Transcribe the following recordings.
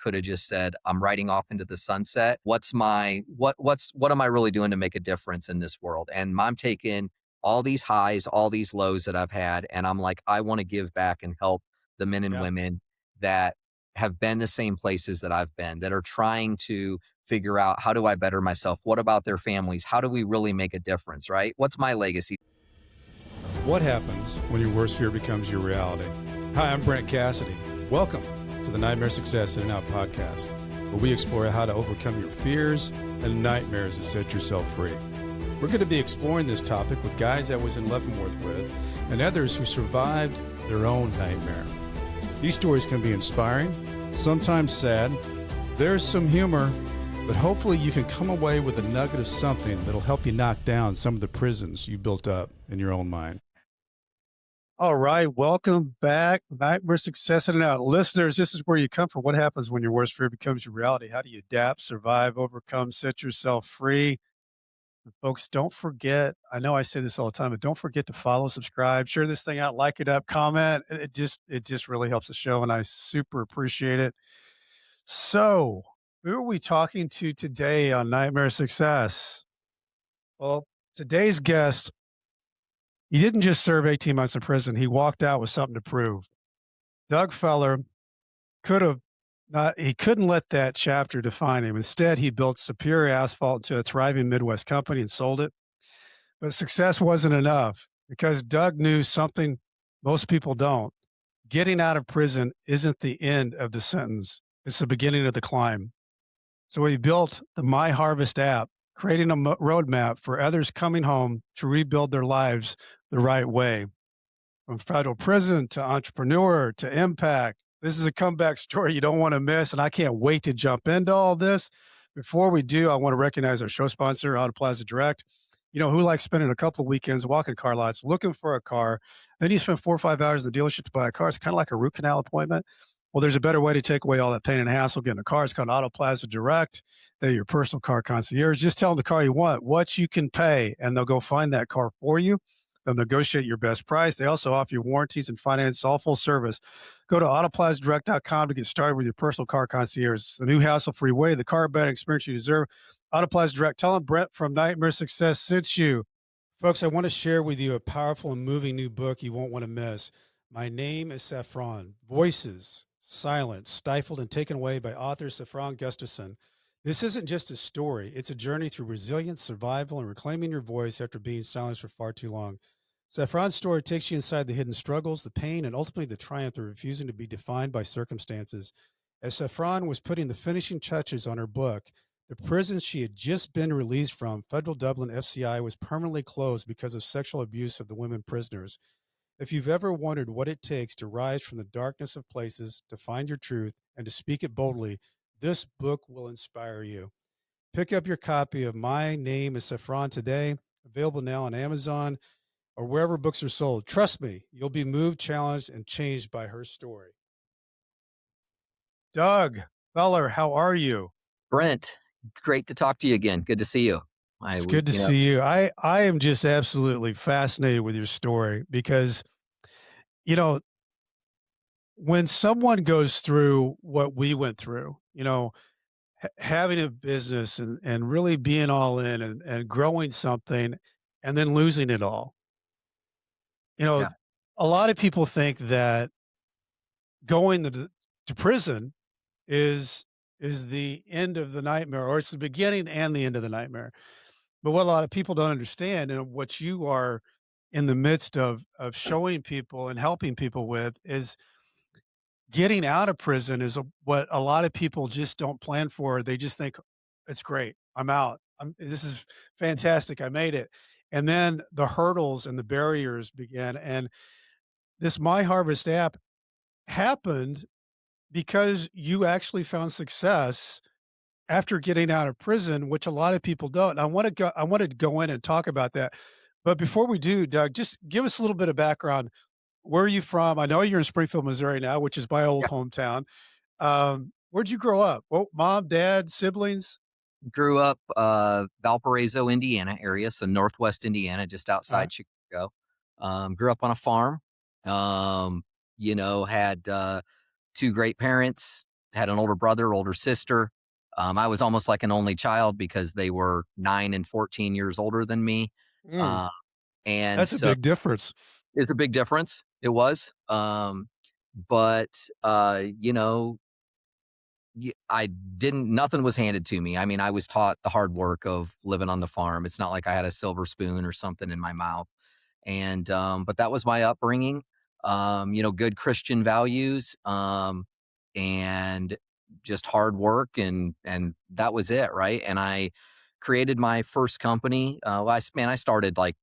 could have just said, I'm riding off into the sunset. What am I really doing to make a difference in this world? And I'm taking all these highs, all these lows that I've had, and I'm like, I want to give back and help the men and Yeah. women that have been the same places that I've been, that are trying to figure out, how do I better myself? What about their families? How do we really make a difference, right? What's my legacy? What happens when your worst fear becomes your reality? Hi, I'm Brent Cassity. Welcome to the Nightmare Success In and Out podcast, where we explore how to overcome your fears and nightmares to set yourself free. We're going to be exploring this topic with guys I was in Leavenworth with and others who survived their own nightmare. These stories can be inspiring, sometimes sad. There's some humor, but hopefully you can come away with a nugget of something that'll help you knock down some of the prisons you built up in your own mind. All right, welcome back. Nightmare Success In and Out. Listeners, this is where you come from. What happens when your worst fear becomes your reality? How do you adapt, survive, overcome, set yourself free? And folks, don't forget, I know I say this all the time, but don't forget to follow, subscribe, share this thing out, like it up, comment. It just really helps the show, and I super appreciate it. So, who are we talking to today on Nightmare Success? Well, today's guest, he didn't just serve 18 months in prison. He walked out with something to prove. Doug Feller he couldn't let that chapter define him. Instead, he built Superior Asphalt into a thriving Midwest company and sold it. But success wasn't enough because Doug knew something most people don't. Getting out of prison isn't the end of the sentence. It's the beginning of the climb. So he built the MyHarvest app, creating a roadmap for others coming home to rebuild their lives the right way. From federal prison to entrepreneur to impact. This is a comeback story you don't want to miss, and I can't wait to jump into all this. Before we do, I want to recognize our show sponsor, Auto Plaza Direct. You know, who likes spending a couple of weekends walking car lots, looking for a car, then you spend 4 or 5 hours in the dealership to buy a car. It's kind of like a root canal appointment. Well, there's a better way to take away all that pain and hassle getting a car. It's called Auto Plaza Direct. They're your personal car concierge. Just tell them the car you want, what you can pay, and they'll go find that car for you. They'll negotiate your best price. They also offer you warranties and finance, all full service. Go to autoplazadirect.com to get started with your personal car concierge. It's the new hassle-free way, the car buying experience you deserve. Auto Plaza Direct. Tell them Brent from Nightmare Success sent you. Folks, I want to share with you a powerful and moving new book you won't want to miss. My Name is Saffron. Voices, silenced, stifled, and taken away by author Saffron Gustafson. This isn't just a story. It's a journey through resilience, survival, and reclaiming your voice after being silenced for far too long. Saffron's story takes you inside the hidden struggles, the pain, and ultimately the triumph of refusing to be defined by circumstances. As Saffron was putting the finishing touches on her book, the prison she had just been released from, Federal Dublin FCI, was permanently closed because of sexual abuse of the women prisoners. If you've ever wondered what it takes to rise from the darkness of places, to find your truth, and to speak it boldly, this book will inspire you. Pick up your copy of My Name is Saffron today, available now on Amazon or wherever books are sold. Trust me, you'll be moved, challenged, and changed by her story. Doug Feller, how are you? Brent, great to talk to you again. Good to see you. It's good to see you. I am just absolutely fascinated with your story because, you know, when someone goes through what we went through, you know, having a business and really being all in and growing something and then losing it all. You know, Yeah. a lot of people think that going to prison is the end of the nightmare, or it's the beginning and the end of the nightmare. But what a lot of people don't understand, and what you are in the midst of showing people and helping people with, is getting out of prison is what a lot of people just don't plan for. They just think, it's great. I'm out. This is fantastic. I made it. And then the hurdles and the barriers begin. And this MyHarvest app happened because you actually found success after getting out of prison, which a lot of people don't. And I wanted to go in and talk about that. But before we do, Doug, just give us a little bit of background. Where are you from? I know you're in Springfield, Missouri now, which is my old hometown. Where'd you grow up? Well, mom, dad, siblings? Grew up Valparaiso, Indiana area, so northwest Indiana, just Uh, outside Chicago. Grew up on a farm. Had two great parents. had an older brother, older sister. I was almost like an only child because they were 9 and 14 years older than me. Mm, Uh, and that's a so big difference. it's a big difference. It was. But you know, I didn't, nothing was handed to me. I mean, I was taught the hard work of living on the farm. It's not like I had a silver spoon or something in my mouth. And but that was my upbringing. Good Christian values, and just hard work, and that was it, right? And I created my first company. I started like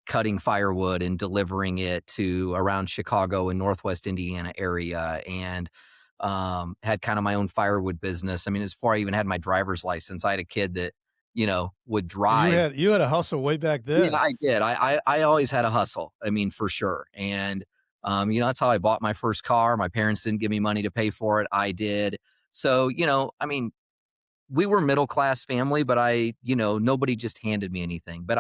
cutting firewood and delivering it to around Chicago and Northwest Indiana area, and had kind of my own firewood business. I mean, as before I even had my driver's license, I had a kid that would So you drive. had a hustle way back Yeah, then. I did. I always had a hustle. I mean, for sure. And that's how I bought my first car. My parents didn't give me money to pay for it. I did. So, I mean, we were middle class family, but nobody just handed me anything. But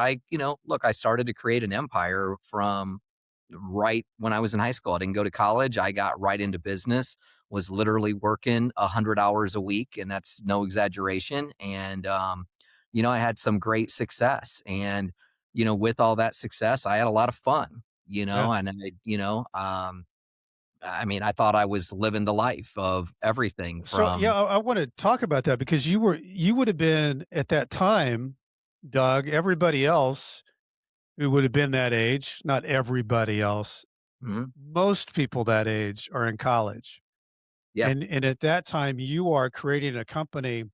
look, I started to create an empire from right when I was in high school. I didn't go to college. I got right into business, was literally working 100 hours a week, and that's no exaggeration. And I had some great success. And with all that success, I had a lot of fun. Yeah. I mean, I thought I was living the life of everything So yeah, from. I want to talk about that because you would have been at that time, Doug. Everybody else who would have been that age, not everybody else. Mhm. Most people that age are in college, Yeah. and at that time, you are creating a company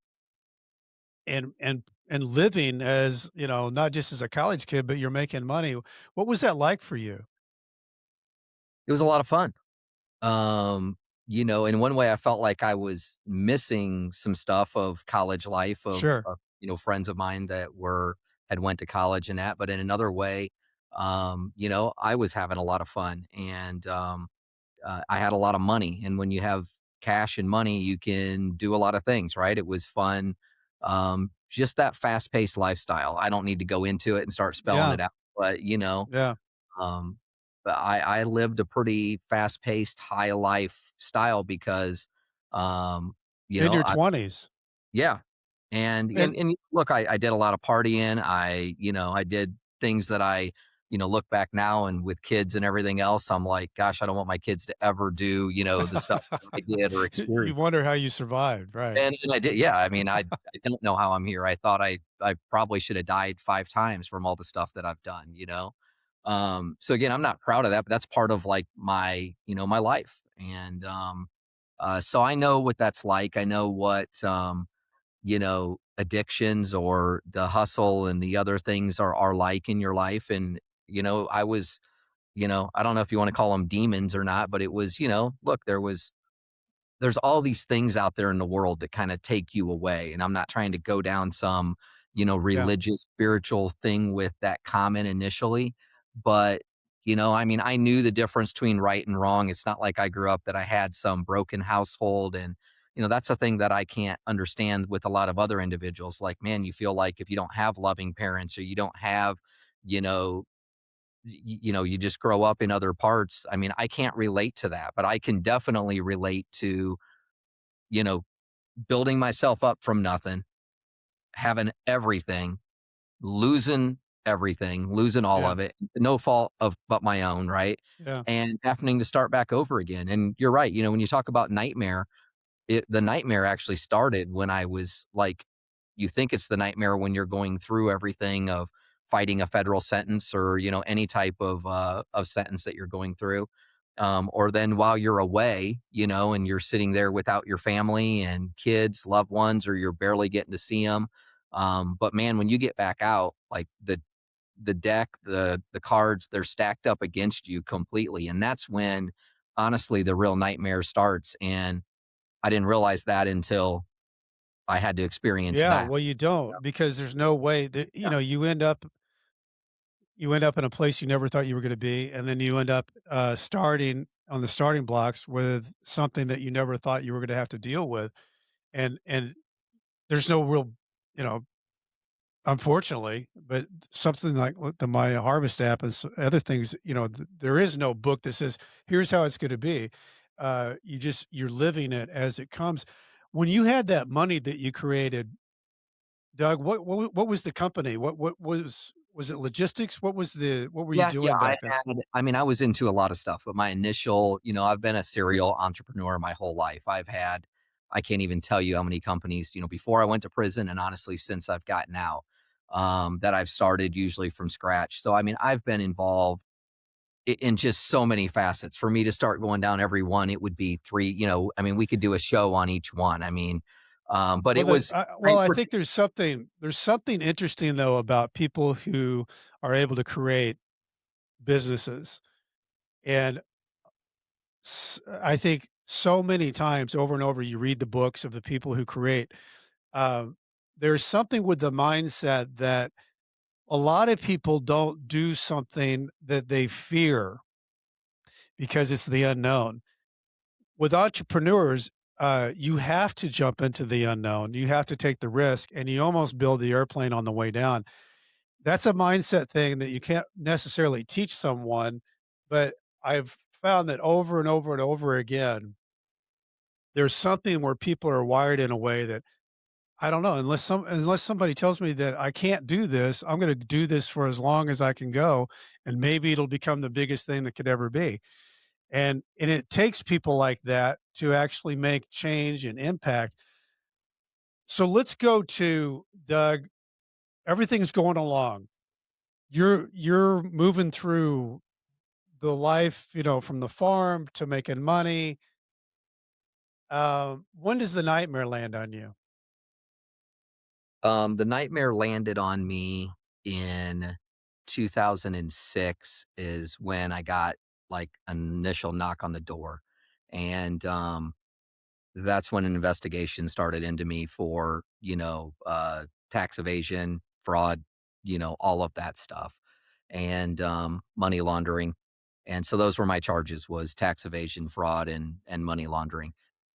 and living as not just as a college kid, but you're making money. What was that like for you? It was a lot of fun. In one way I felt like I was missing some stuff of college life Sure. friends of mine that had went to college and that, but in another way, I was having a lot of fun, and I had a lot of money. And when you have cash and money, you can do a lot of things, right? It was fun. Just that fast paced lifestyle. I don't need to go into it and start spelling Yeah. it out, but Yeah. um, but I lived a pretty fast-paced, high lifestyle because, um, In your I 20s. yeah, and And and and look, I did a lot of partying. I did things that look back now and with kids and everything else, I'm like, gosh, I don't want my kids to ever do, the stuff that I did or you experience. wonder how you survived, right? And I did, yeah. I mean, I don't know how I'm here. I thought I probably should have died 5 times from all the stuff that I've done, you know? So again, I'm not proud of that, but that's part of like my life. And so I know what that's like. I know what addictions or the hustle and the other things are like in your life. And I was, I don't know if you want to call them demons or not, but it was, look, there's all these things out there in the world that kind of take you away. And I'm not trying to go down some, Yeah. religious, spiritual thing with that comment initially. But, I mean, I knew the difference between right and wrong. It's not like I grew up that I had some broken household. And, that's a thing that I can't understand with a lot of other individuals. Like, man, you feel like if you don't have loving parents or you don't have, you know, you just grow up in other parts. I mean, I can't relate to that, but I can definitely relate to, you know, building myself up from nothing, having everything, losing everything, losing all Yeah. of it, no fault of but my own, right? Yeah. And having to start back over again. And you're right, when you talk about nightmare, the nightmare actually started when I was like, you think it's the nightmare when you're going through everything of fighting a federal sentence or any type of sentence that you're going through, or then while you're away, and you're sitting there without your family and kids, loved ones, or you're barely getting to see them. But man, when you get back out, like the deck, the cards, they're stacked up against you completely, and that's when honestly the real nightmare starts. And I didn't realize that until I had to experience Yeah, that. well, you don't because there's no way that Yeah. you end up in a place you never thought you were gonna be, and then you end up, starting on the starting blocks with something that you never thought you were gonna have to deal with, and there's no real, you know, unfortunately, but something like what the MyHarvest app and other things, there is no book that says, "Here's how it's gonna be." you're living it as it comes. When you had that money that you created, Doug, what was the company? What was it logistics? What were you Yeah, yeah, doing back then? I mean, I was into a lot of stuff, but my initial, I've been a serial entrepreneur my whole life. I can't even tell you how many companies, before I went to prison and honestly since I've gotten out, that I've started usually from scratch. So, I mean, I've been involved in just so many facets. For me to start going down every one, it would be three, I mean, we could do a show on each one. I mean, but Well, it was, I think there's something interesting though about people who are able to create businesses, and I think so many times over and over you read the books of the people who create. Um, there's something with the mindset that a lot of people don't do something that they fear because it's the unknown. With entrepreneurs, you have to jump into the unknown. You have to take the risk, and you almost build the airplane on the way down. That's a mindset thing that you can't necessarily teach someone, but I've found that over and over and over again, there's something where people are wired in a way that I don't know, unless somebody tells me that I can't do this, I'm gonna do this for as long as I can go, and maybe it'll become the biggest thing that could ever be. And it takes people like that to actually make change and impact. So let's go to Doug. Everything's going along. You're moving through the life, from the farm to making money. When does the nightmare land on you? the nightmare landed on me in 2006 is when I got like an initial knock on the door. And that's when an investigation started into me for, tax evasion, fraud, all of that stuff, and money laundering. And so those were my charges was tax evasion, fraud, and money laundering.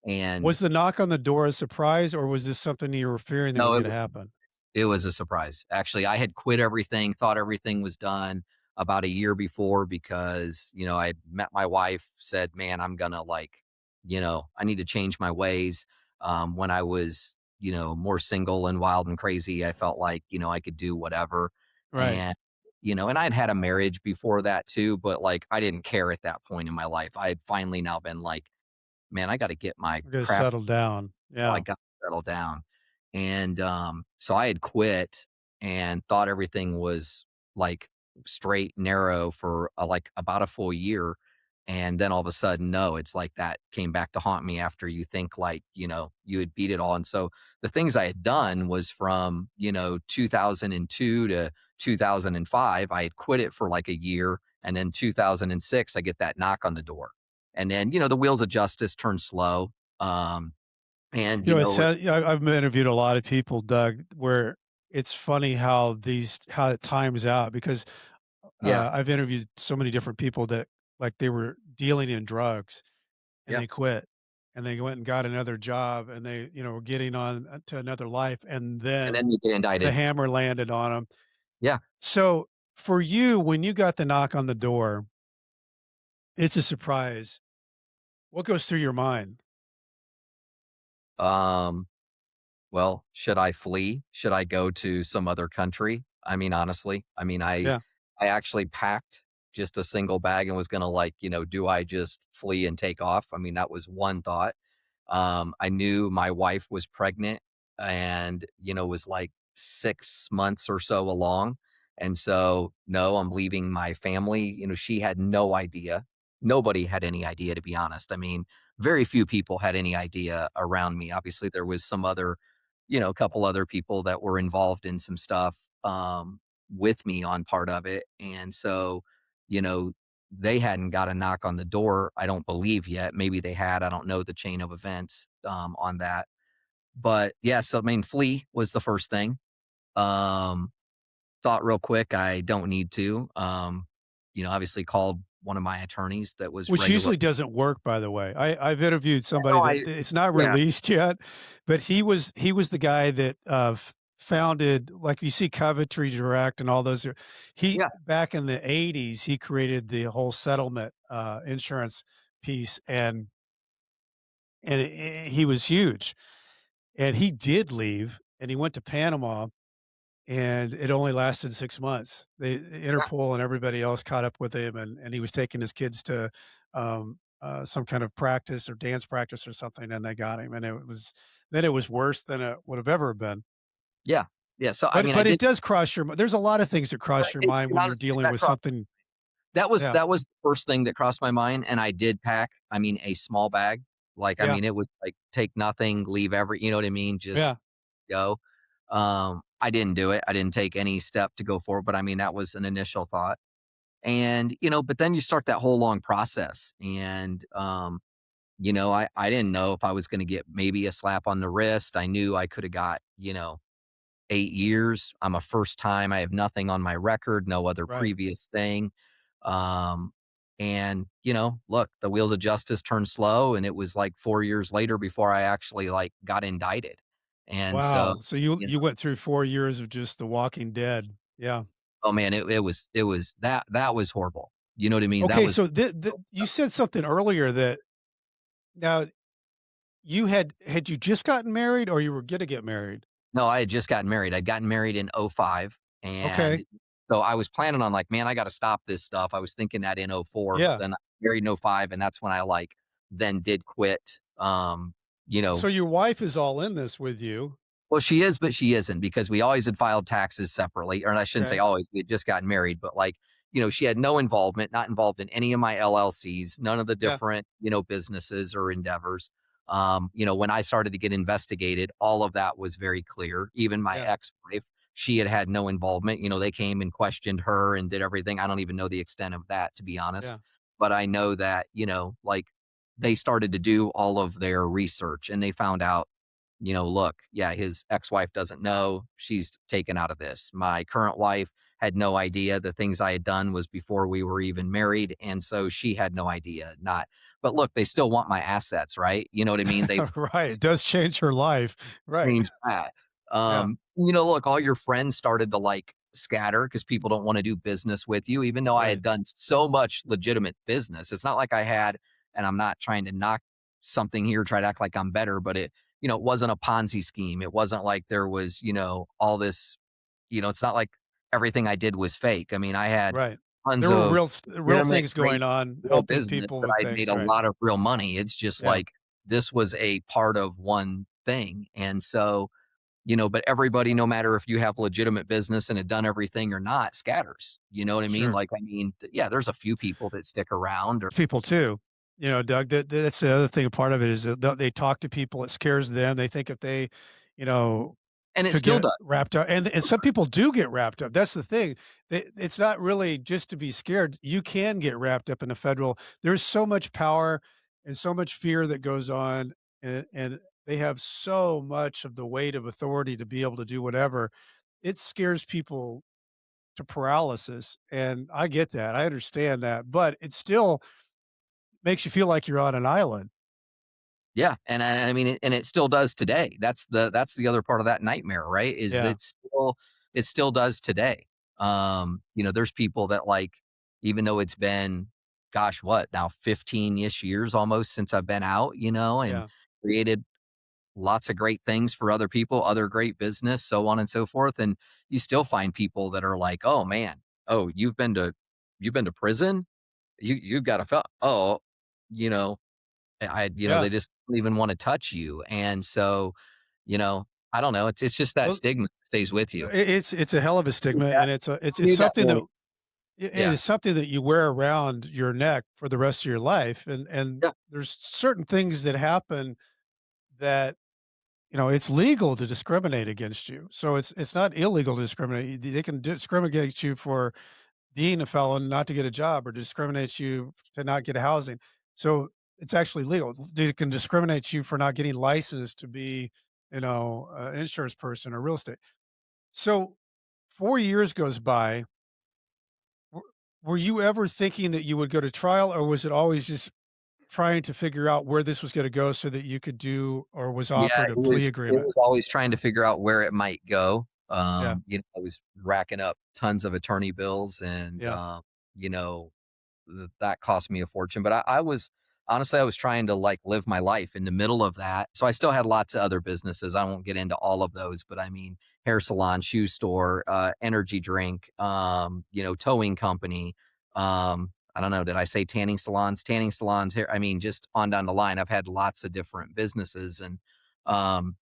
And Was the knock on the door a surprise, or was this something you were fearing that no, was it gonna happen? It was a surprise. Actually, I had quit everything, thought everything was done about a year before because, I had met my wife, said, "Man, I'm gonna like, I need to change my ways." When I was, more single and wild and crazy, I felt like, I could do whatever. Right. And, and I'd had a marriage before that too, but like I didn't care at that point in my life. I had finally now been like, man, I got to get my We're gonna crap. settle down. I Yeah. got to settle down. And, so I had quit and thought everything was like straight, narrow for like about a full year. And then all of a sudden, no, it's like that came back to haunt me after you think like, you had beat it all. And so the things I had done was from, 2002 to 2005, I had quit it for like a year. And then 2006, I get that knock on the door. And then, the wheels of justice turn slow. And, I've interviewed a lot of people, Doug, where it's funny how it times out because, yeah, I've interviewed so many different people that, like, they were dealing in drugs and yeah. they quit, and they went and got another job, and they, were getting on, to another life, and And then then you get the indicted. hammer landed on them. Yeah. So, for you, when you got the knock on the door, it's a surprise. What goes through your mind? Um, well, should I flee? Should I go to some other country? I mean, honestly, I mean, Yeah. I actually packed just a single bag and was gonna like, do I just flee and take off? I mean, that was one thought. I knew my wife was pregnant and, was like 6 months or so along. And so, no, I'm leaving my family. She had no idea. Nobody had any idea, to be honest. I mean, very few people had any idea around me. Obviously, there was some other, a couple other people that were involved in some stuff with me on part of it. And so, you know, they hadn't got a knock on the door, I don't believe yet. Maybe they had. I don't know the chain of events on that. But yeah, so I mean, flee was the first thing. Um, Thought real quick, I don't need to. Obviously called one of my attorneys that was Which regular. usually doesn't work, by the way. I've interviewed somebody No, that it's not yeah, released yet, but he was the guy that, founded, like, you see Coventry Direct and all those he yeah, back in the '80s, he created the whole settlement, insurance piece, and and he was huge, and he did leave, and he went to Panama, and it only lasted 6 months. Yeah, Interpol and everybody else caught up with him, and he was taking his kids to, some kind of practice or dance practice or something, and they got him, and it was worse than it would have ever been. yeah, yeah. So I But mean, I it did. does cross your there's a lot of things that cross Right, your and mind when you're honestly, dealing that with crossed something. Yeah, that was the first thing that crossed my mind, and I did pack, I mean, a small bag. Like, I yeah, mean, it was like, take nothing, leave you know what I mean? Just yeah, go. I didn't do it. I didn't take any step to go forward, but I mean, that was an initial thought. And, but then you start that whole long process. And, I didn't know if I was going to get maybe a slap on the wrist. I knew I could have got, 8 years. I'm a first time. I have nothing on my record, no other right. previous thing. Um, and, look, the wheels of justice turned slow. And it was like 4 years later before I actually like got indicted. And so, Wow, so you you know, you went through 4 years of just The Walking Dead. Yeah. oh man, it was that was horrible. You know what I mean? That Okay, was so you said something earlier that now had you just gotten married or you were gonna get married? No, I had just gotten married. I'd gotten married in '05, Okay, and so I was planning on like, man, I got to stop this stuff. I was thinking that in '04, but yeah. then I married in '05, and that's when I like then did quit. You So know, your wife is all in this with you. well, she is, but she isn't because we always had filed taxes separately, or I shouldn't say Okay, always. We had just gotten married, but like, she had no involvement, not involved in any of my LLCs, none of the yeah, different, businesses or endeavors. When I started to get investigated, all of that was very clear. Even my yeah, ex-wife, she had no involvement. They came and questioned her and did everything. I don't even know the extent of that, to be honest. yeah, But I know that, like they started to do all of their research and they found out look, yeah, his ex-wife doesn't know. She's taken out of this. My current wife had no idea the things I had done was before we were even married. And so she had no idea. But look, they still want my assets, right? You know what I mean? They right, it does change her life. Right, change that. yeah, Look, all your friends started to like scatter because people don't want to do business with you, even though I had right, done so much legitimate business. It's not like I had, and I'm not trying to knock something here, try to act like I'm better, but it wasn't a Ponzi scheme. It wasn't like there was, all this, it's not like everything I did was fake. I mean, I had right. tons There were of real legitimate, things great, going on, real helping business people that with I'd made things, a right. lot of real money. It's just Yeah, like this was a part of one thing. And so, but everybody, no matter if you have legitimate business and had done everything or not, scatters. You know what I mean? sure. Like, I mean, yeah, there's a few people that stick around or, People too. Doug, that's the other thing, a part of it is that they talk to people, it scares them, they think if they, you know, and it could still get does. wrapped up, and some people do get wrapped up, that's the thing. It's not really just to be scared, you can get wrapped up in a federal there's so much power and so much fear that goes on, and they have so much of the weight of authority to be able to do whatever. It scares people to paralysis, and I get that, I understand that, but it still makes you feel like you're on an island. Yeah, and I mean, and it still does today. That's the other part of that nightmare, right? Is Yeah, that it still does today. There's people that like, even though it's been, gosh, what now, 15-ish years almost since I've been out, and yeah, created lots of great things for other people, other great business, so on and so forth. And you still find people that are like, oh man, oh, you've been to prison? You've got a oh, you know, yeah. they just don't even wanna touch you, and so, you know, I don't know, it's just that Well, stigma that stays with you. it's a hell of a Need stigma, that and I it's need that something that more. it Yeah, is something that you wear around your neck for the rest of your life, and yeah, there's certain things that happen that, it's legal to discriminate against you. So it's not illegal to discriminate. They can discriminate against you for being a felon, not to get a job, or discriminate you to not get housing. So it's actually legal. They can discriminate you for not getting licensed to be, an insurance person or real estate. So 4 years goes by. W Were you ever thinking that you would go to trial, or was it always just trying to figure out where this was gonna go so that you could do or was yeah, offered a plea it was agreement? always trying to figure out where it might go. Yeah, I was racking up tons of attorney bills and, yeah, that cost me a fortune, but I was honestly, I was trying to like live my life in the middle of that. So I still had lots of other businesses. I won't get into all of those, but I mean, hair salon, shoe store, energy drink, towing company. I don't know. Did I say tanning salons? Tanning salons here. I mean, just on down the line, I've had lots of different businesses. And um,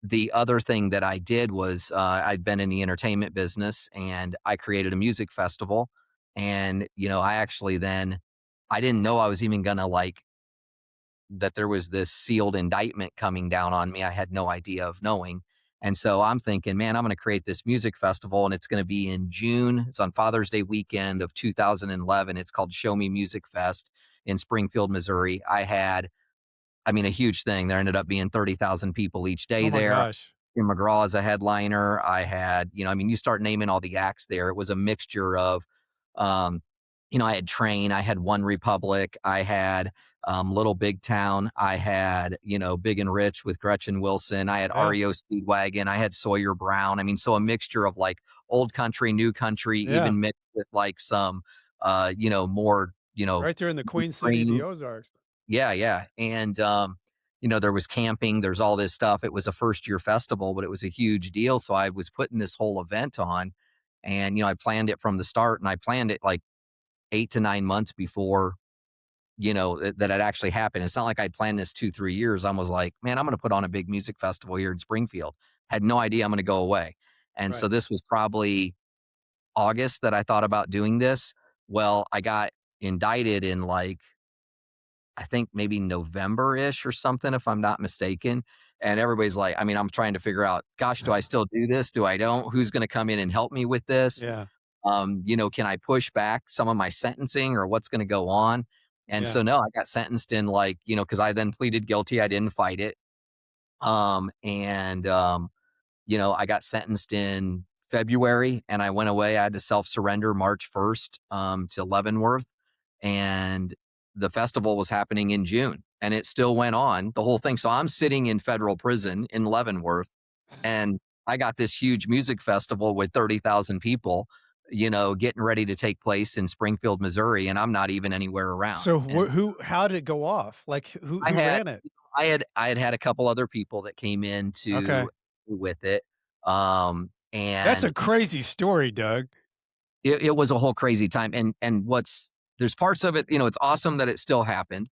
the other thing that I did was I'd been in the entertainment business and I created a music festival. And, I actually then, I didn't know I was even going to like that there was this sealed indictment coming down on me. I had no idea of knowing. And so I'm thinking, man, I'm going to create this music festival and it's going to be in June. It's on Father's Day weekend of 2011. It's called Show Me Music Fest in Springfield, Missouri. I mean, a huge thing. There ended up being 30,000 people each Oh day my there. gosh. Tim McGraw as a headliner. I had, I mean, you start naming all the acts there. It was a mixture of, um, I had Train, I had One Republic, I had Little Big Town, I had, Big and Rich with Gretchen Wilson, I had Yeah. REO Speedwagon, I had Sawyer Brown. I mean, so a mixture of like old country, new country, Yeah. even mixed with like some, more, Right there in the Queen City of the green. Ozarks. Yeah, yeah, and, there was camping, there's all this stuff. It was a first-year festival, but it was a huge deal, so I was putting this whole event on, and, I planned it from the start, and I planned it, like, 8 to 9 months before, that it actually happened. It's not like I planned this 2, 3 years. I was like, "Man, I'm gonna put on a big music festival here in Springfield." Had no idea I'm gonna go away, and so Right. this was probably August that I thought about doing this. Well, I got indicted in, like, I think maybe November-ish or something, if I'm not mistaken. And everybody's like, I mean, I'm trying to figure out, gosh, do I still do this? Do I don't? Who's going to come in and help me with this? Yeah. Can I push back some of my sentencing or what's going to go on? And Yeah. so, no, I got sentenced in like, because I then pleaded guilty. I didn't fight it. And I got sentenced in February and I went away. I had to self surrender March 1st to Leavenworth. And the festival was happening in June and it still went on the whole thing. So I'm sitting in federal prison in Leavenworth and I got this huge music festival with 30,000 people, getting ready to take place in Springfield, Missouri. And I'm not even anywhere around. So And who how did it go off? Like I who had ran it? I had a couple other people that came in Okay. to with it. That's And a crazy story, Doug. it was a whole crazy time. And there's parts of it, it's awesome that it still happened.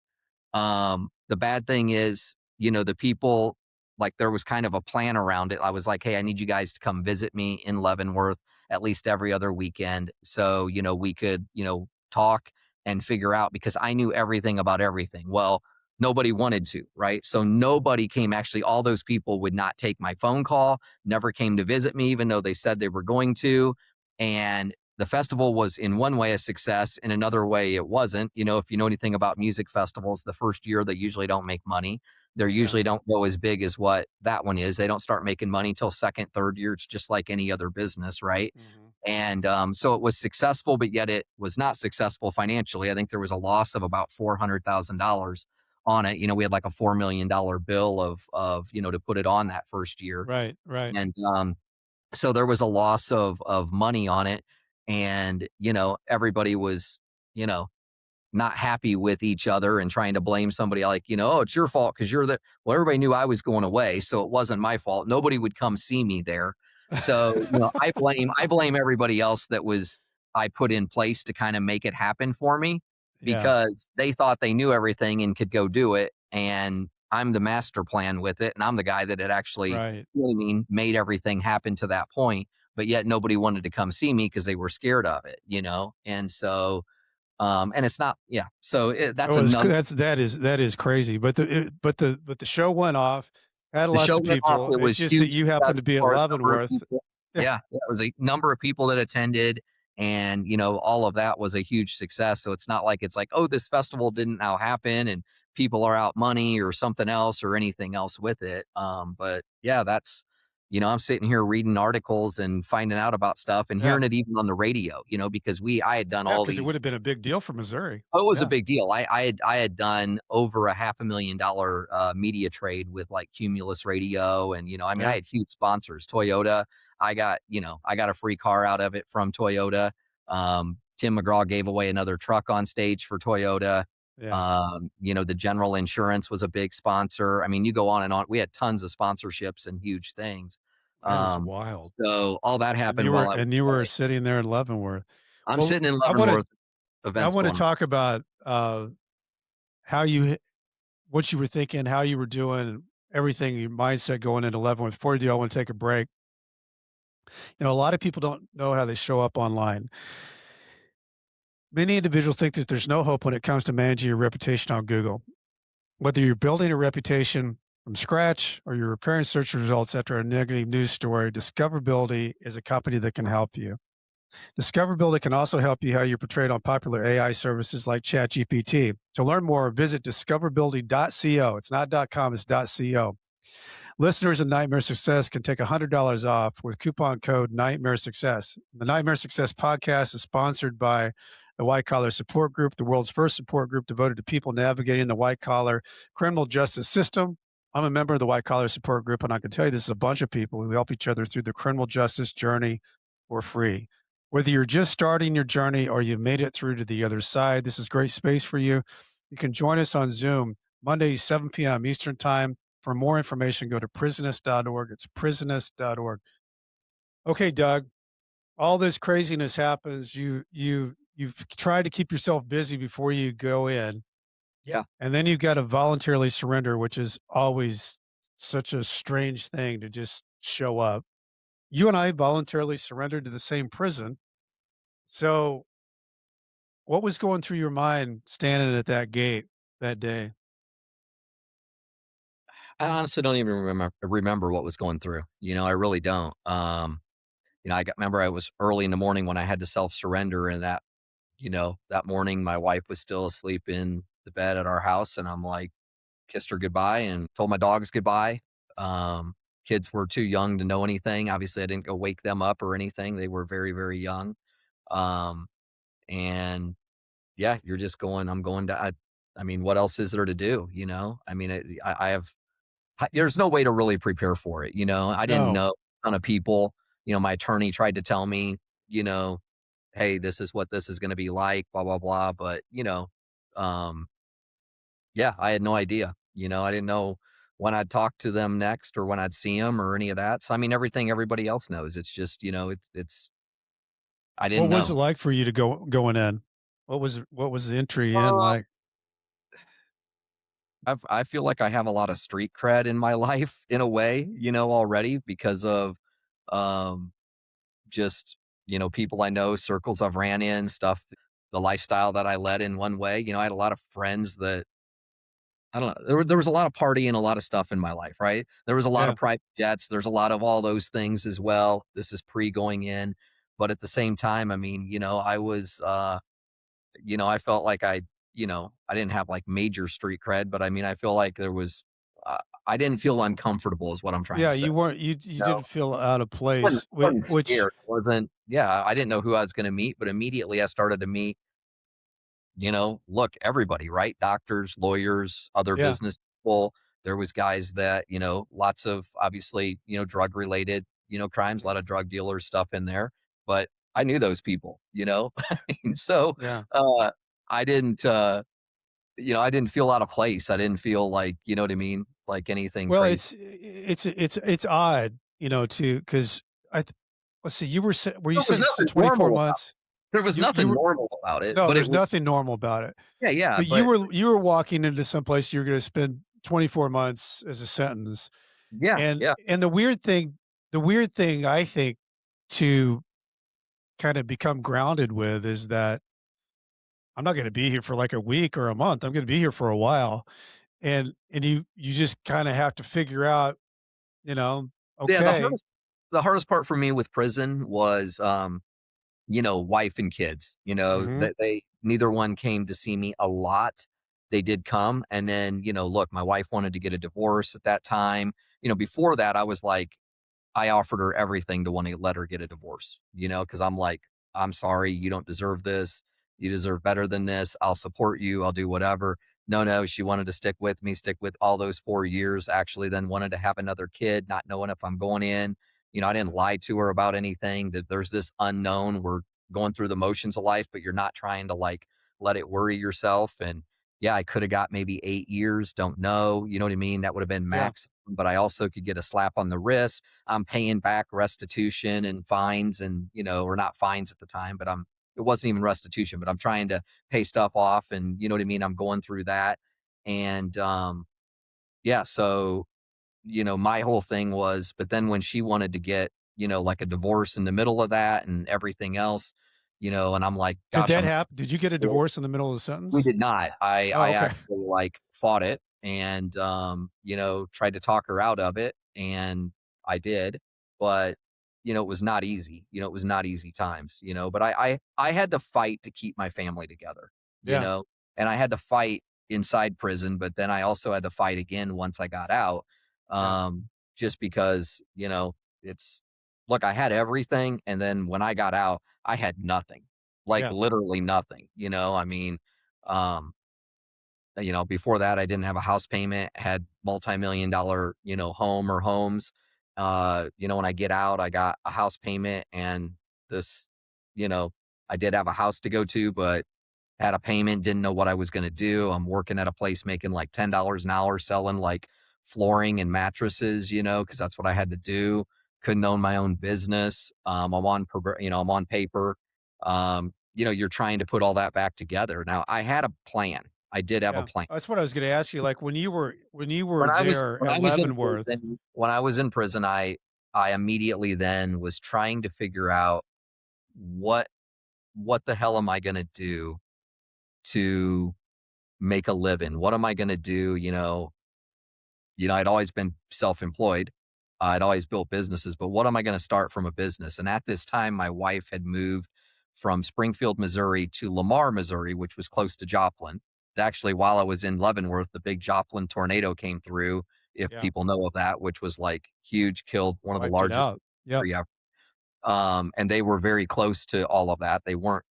The bad thing is, the people like there was kind of a plan around it. I was like, hey, I need you guys to come visit me in Leavenworth at least every other weekend. So, we could, talk and figure out because I knew everything about everything. Well, nobody wanted to, right? So nobody came. Actually, all those people would not take my phone call, never came to visit me, even though they said they were going to. And the festival was in one way a success, in another way it wasn't. If you know anything about music festivals, the first year they usually don't make money. They Yeah. usually don't go as big as what that one is. They don't start making money until second, third year. It's just like any other business, right? Mhm. And so it was successful, but yet it was not successful financially. I think there was a loss of about $400,000 on it. We had like a $4 million bill of to put it on that first year, Right, right. and so there was a loss of money on it, and everybody was you know not happy with each other and trying to blame somebody like, oh, it's your fault because you're the well, everybody knew I was going away, so it wasn't my fault. Nobody would come see me there. So, I blame everybody else that was I put in place to kind of make it happen for me Yeah. because they thought they knew everything and could go do it. And I'm the master plan with it. And I'm the guy that had actually, Right. made everything happen to that point. But yet nobody wanted to come see me because they were scared of it. And so and it's not, yeah. So that's Oh, it's another. that is crazy. But the show went off, had The lots show of went off. people. It It's was just that huge you happen success to as be at far as number of Leavenworth. people. Yeah. Yeah, yeah, it was a number of people that attended, and all of that was a huge success. So it's not like it's like, oh, this festival didn't now happen, and people are out money or something else or anything else with it. But yeah, that's I'm sitting here reading articles and finding out about stuff and Yeah. hearing it even on the radio. Because I had done Yeah, all because it would these. have been a big deal for Missouri. Oh, it was a Yeah. big deal. I had done over a $500,000 media trade with like Cumulus Radio, and I mean I Yeah. had huge sponsors. Toyota, I got a free car out of it from Toyota. Tim McGraw gave away another truck on stage for Toyota. Yeah. The general insurance was a big sponsor. I mean, you go on and on. We had tons of sponsorships and huge things. That is Um, wild. so all that And happened you while were I was and you were playing. sitting there in Leavenworth. I'm Well, sitting in I wanna Leavenworth, I events wanna going on. talk about, how you what you were thinking, how you were doing, everything, your mindset going into Leavenworth. Before you do, I wanna take a break. A lot of people don't know how they show up online. Many individuals think that there's no hope when it comes to managing your reputation on Google. Whether you're building a reputation from scratch or you're repairing search results after a negative news story, Discoverability is a company that can help you. Discoverability can also help you how you're portrayed on popular AI services like ChatGPT. To learn more, visit discoverability.co. It's not .com, it's .co. Listeners of Nightmare Success can take $100 off with coupon code Nightmare Success. The Nightmare Success podcast is sponsored by the White Collar Support Group, the world's first support group devoted to people navigating the white collar criminal justice system. I'm a member of the White Collar Support Group, and I can tell you this is a bunch of people who help each other through the criminal justice journey for free. Whether you're just starting your journey or you've made it through to the other side, this is great space for you. You can join us on Zoom Monday, 7 p.m. Eastern Time. For more information, go to prisonist.org. It's prisonist.org. Okay, Doug, all this craziness happens. You've tried to keep yourself busy before you go in, Yeah. and then you've got to voluntarily surrender, which is always such a strange thing to just show up. You and I voluntarily surrendered to the same prison. So, what was going through your mind standing at that gate that day? I honestly don't even remember what was going through. I really don't. Remember I was early in the morning when I had to self surrender, and that morning my wife was still asleep in the bed at our house, and I'm like, kissed her goodbye and told my dogs goodbye. Um, Kids were too young to know anything. Obviously, I didn't go wake them up or anything. They were very, very young. Um, and yeah, you're just going. I'm going to. I mean, what else is there to do? I mean, I have there's no way to really prepare for it, I didn't No. know a ton of people. My attorney tried to tell me, you know, "Hey, this is what this is gonna be like, blah, blah, blah," but, um, yeah, I had no idea, I didn't know when I'd talk to them next or when I'd see them or any of that, so, I mean, everything everybody else knows, it's just, it's I What didn't was it know. like for you to going in? What was the entry in Uh, like? I feel like I have a lot of street cred in my life in a way, already because of, um just, people I know, circles I've ran in, stuff, the lifestyle that I led in one way. I had a lot of friends that I don't know. There was a lot of partying, a lot of stuff in my life, right? There was a lot Yeah. of private jets. There's a lot of all those things as well. This is pre going in, but at the same time, I mean, I was, I felt like I didn't have like major street cred, but I mean, I feel like there was, I didn't feel uncomfortable, is what I'm trying Yeah, to say. you No, didn't feel out of wasn't place, wasn't which scared. Wasn't Yeah, I didn't know who I was gonna meet, but immediately I started to meet, look, everybody, right? Doctors, lawyers, other yeah, business people. There was guys that, lots of obviously, drug related, crimes, a lot of drug dealers stuff in there. But I knew those people, And so yeah. uh I didn't I didn't feel out of place. I didn't feel like, you know what I mean? Like anything Well, crazy. it's odd, to because I th let's see, were you There was sentenced to nothing 24 normal about months? There was You nothing were normal about it, no, but it there's was nothing normal about it, yeah, yeah, but you but were you were walking into some place you're gonna spend 24 months as a sentence, yeah, and yeah. and the weird thing I think to kinda become grounded with is that I'm not gonna be here for, like, a week or a month, I'm gonna be here for a while, and you just kinda have to figure out, you know, Yeah, okay. the hardest part for me with prison was, wife and kids, Mhm. that they neither one came to see me a lot. They did come, and then, look, my wife wanted to get a divorce at that time. Before that, I was like, I offered her everything to want to let her get a divorce, because I'm like, I'm sorry, you don't deserve this. You deserve better than this. I'll support you. I'll do whatever. No, no, she wanted to stick with me, stick with all those 4 years, actually, then wanted to have another kid, not knowing if I'm going in. I didn't lie to her about anything, that there's this unknown. We're going through the motions of life, but you're not trying to like let it worry yourself. And, yeah, I could have got maybe 8 years, don't know, you know what I mean? That would have been Yeah. max, but I also could get a slap on the wrist. I'm paying back restitution and fines and, or not fines at the time, but it wasn't even restitution, but I'm trying to pay stuff off and you know what I mean? I'm going through that. And yeah, so, my whole thing was, but then when she wanted to get, like a divorce in the middle of that and everything else, and I'm like, Did gosh, that happen? Did you get a divorce in the middle of the we sentence? did not. Oh, I okay. actually, like, fought it and, tried to talk her out of it, and I did, but, it was not easy. It was not easy times, but I had to fight to keep my family together, Yeah. and I had to fight inside prison, but then I also had to fight again once I got out, Yeah. just because, it's look, I had everything, and then when I got out, I had nothing, like, Yeah. literally nothing, I mean, um, before that, I didn't have a house payment, had multi-million dollar, home or homes. When I get out, I got a house payment and this, you know, I did have a house to go to, but had a payment, didn't know what I was going to do. I'm working at a place making like $10 an hour selling like flooring and mattresses, because that's what I had to do. Couldn't own my own business. I'm on paper. You're trying to put all that back together. Now, I had a plan. I did have a Yeah. plan. That's what I was gonna ask you, like, when you were there When at I was in Leavenworth. prison, I immediately then was trying to figure out what what the hell am I going to do to make a living? What am I going to do? I'd always been self-employed. I'd always built businesses, but what am I going to start from a business? And at this time, my wife had moved from Springfield, Missouri to Lamar, Missouri, which was close to Joplin. Actually, while I was in Leavenworth, the big Joplin tornado came through, if Yeah. people know of that, which was like huge, killed one of the Wiped it largest out. Yep. and they were very close to all of that. They weren't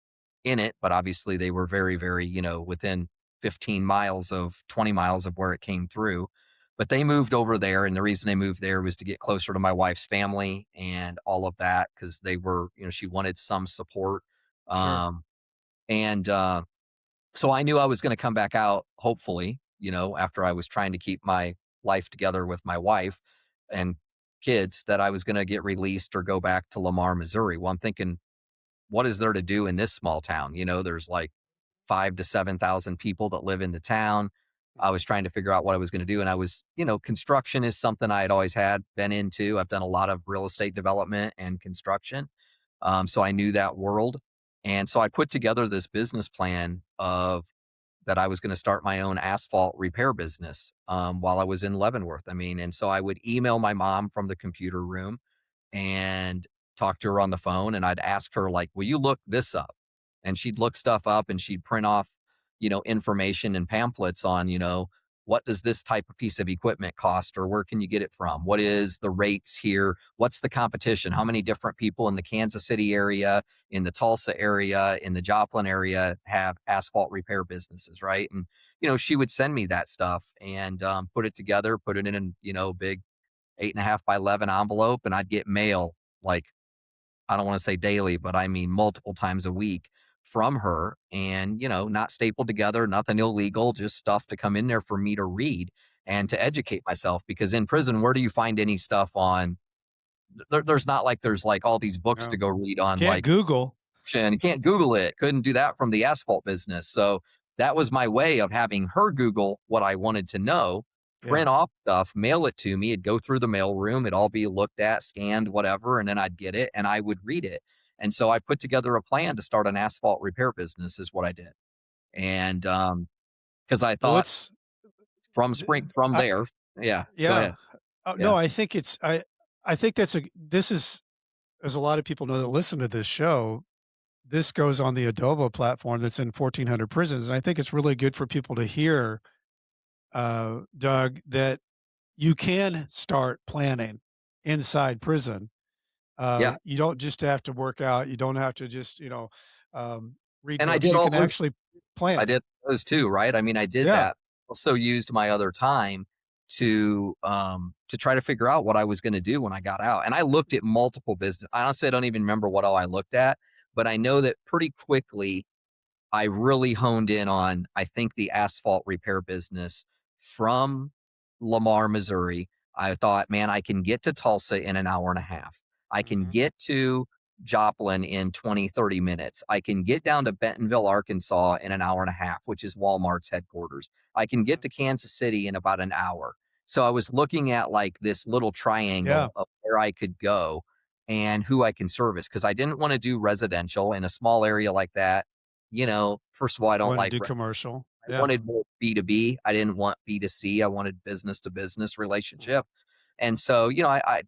in it, but obviously they were very, very, within 15 miles of 20 miles of where it came through. But they moved over there. And the reason they moved there was to get closer to my wife's family and all of that because they were, she wanted some support. Sure. Um, and so I knew I was going to come back out, hopefully, after I was trying to keep my life together with my wife and kids, that I was going to get released or go back to Lamar, Missouri. Well, I'm thinking, what is there to do in this small town? There's like 5 to 7,000 people that live in the town. I Mhm. was trying to figure out what I was going to do. And I was, construction is something I had always been into. I've done a lot of real estate development and construction. So I knew that world. And so I put together this business plan of that I was going to start my own asphalt repair business while I was in Leavenworth. I mean, and so I would email my mom from the computer room and talk to her on the phone. And I'd ask her, like, will you look this up? And she'd look stuff up and she'd print off, information and pamphlets on, what does this type of piece of equipment cost or where can you get it from? What is the rates here? What's the competition? How many different people in the Kansas City area, in the Tulsa area, in the Joplin area have asphalt repair businesses, right? And, she would send me that stuff and put it together, put it in, big 8.5 by 11 envelope, and I'd get mail like, I don't want to say daily, but I mean multiple times a week from her and, not stapled together, nothing illegal, just stuff to come in there for me to read and to educate myself. Because in prison, where do you find any stuff on? There's not like there's like all these books to No. go read on Can't like Google. and you can't Google it. Couldn't do that from the asphalt business. So that was my way of having her Google what I wanted to know, Yeah. print off stuff, mail it to me. It'd go through the mail room. It'd all be looked at, scanned, whatever. And then I'd get it and I would read it. And so I put together a plan to start an asphalt repair business is what I did. And because I Well, thought from I there, yeah, go yeah. ahead. No, Yeah. I think I think this is, as a lot of people know that listen to this show, this goes on the Adovo platform that's in 1,400 prisons, and I think it's really good for people to hear, Doug, that you can start planning inside prison. Yeah. You don't just have to work out. You don't have to just, read And I books. did You all can those actually I plan. did those too, right? I mean, I did Yeah. that. Also used my other time to try to figure out what I was gonna do when I got out. And I looked at multiple business honestly, I don't even remember what all I looked at, but I know that pretty quickly I really honed in on, I think, the asphalt repair business from Lamar, Missouri. I thought, man, I can get to Tulsa in an hour and a half. I can Mhm. get to Joplin in 20, 30 minutes. I can get down to Bentonville, Arkansas in an hour and a half, which is Walmart's headquarters. I can get Mhm. to Kansas City in about an hour. So I was looking at like this little Yeah. triangle of where I could go and who I can service because I didn't want to do residential in a small area like that. First of all, I You don't wanna like do commercial. I Yeah. wanted more B2B. I didn't want B2C. I wanted business to business Mhm. relationship. And so,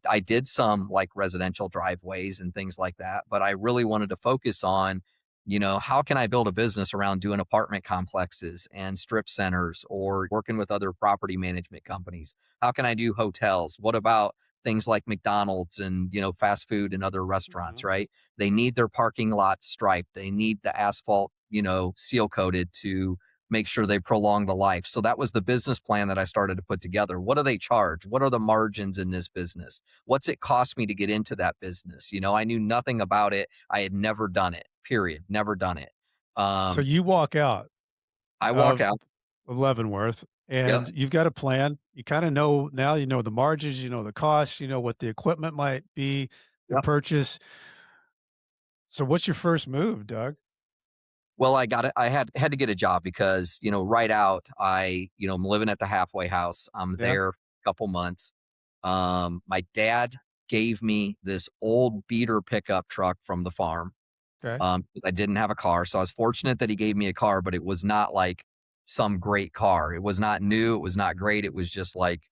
I did some like residential driveways and things like that, but I really wanted to focus on, how can I build a business around doing apartment complexes and strip centers or working with other property management companies? How can I do hotels? What about things like McDonald's and, fast food and other restaurants, Mhm. right? They need their parking lots striped. They need the asphalt, seal coated to make sure they prolong the life. So that was the business plan that I started to put together. What do they charge? What are the margins in this business? What's it cost me to get into that business? I knew nothing about it. I had never done it, period. Never done it. So Um, you walk out I walk of out. Leavenworth, Yep. and you've got a plan. You kinda know now, you know the margins, you know the costs, you know what the equipment might be to Yep. purchase. So what's your first move, Doug? Well, I got it. I had to get a job because, right out, I'm living at the halfway house. I'm Yeah, there for a couple months. My dad gave me this old beater pickup truck from the farm. okay. I didn't have a car, so I was fortunate that he gave me a car, but it was not like some great car. It was not new, it was not great, it was just like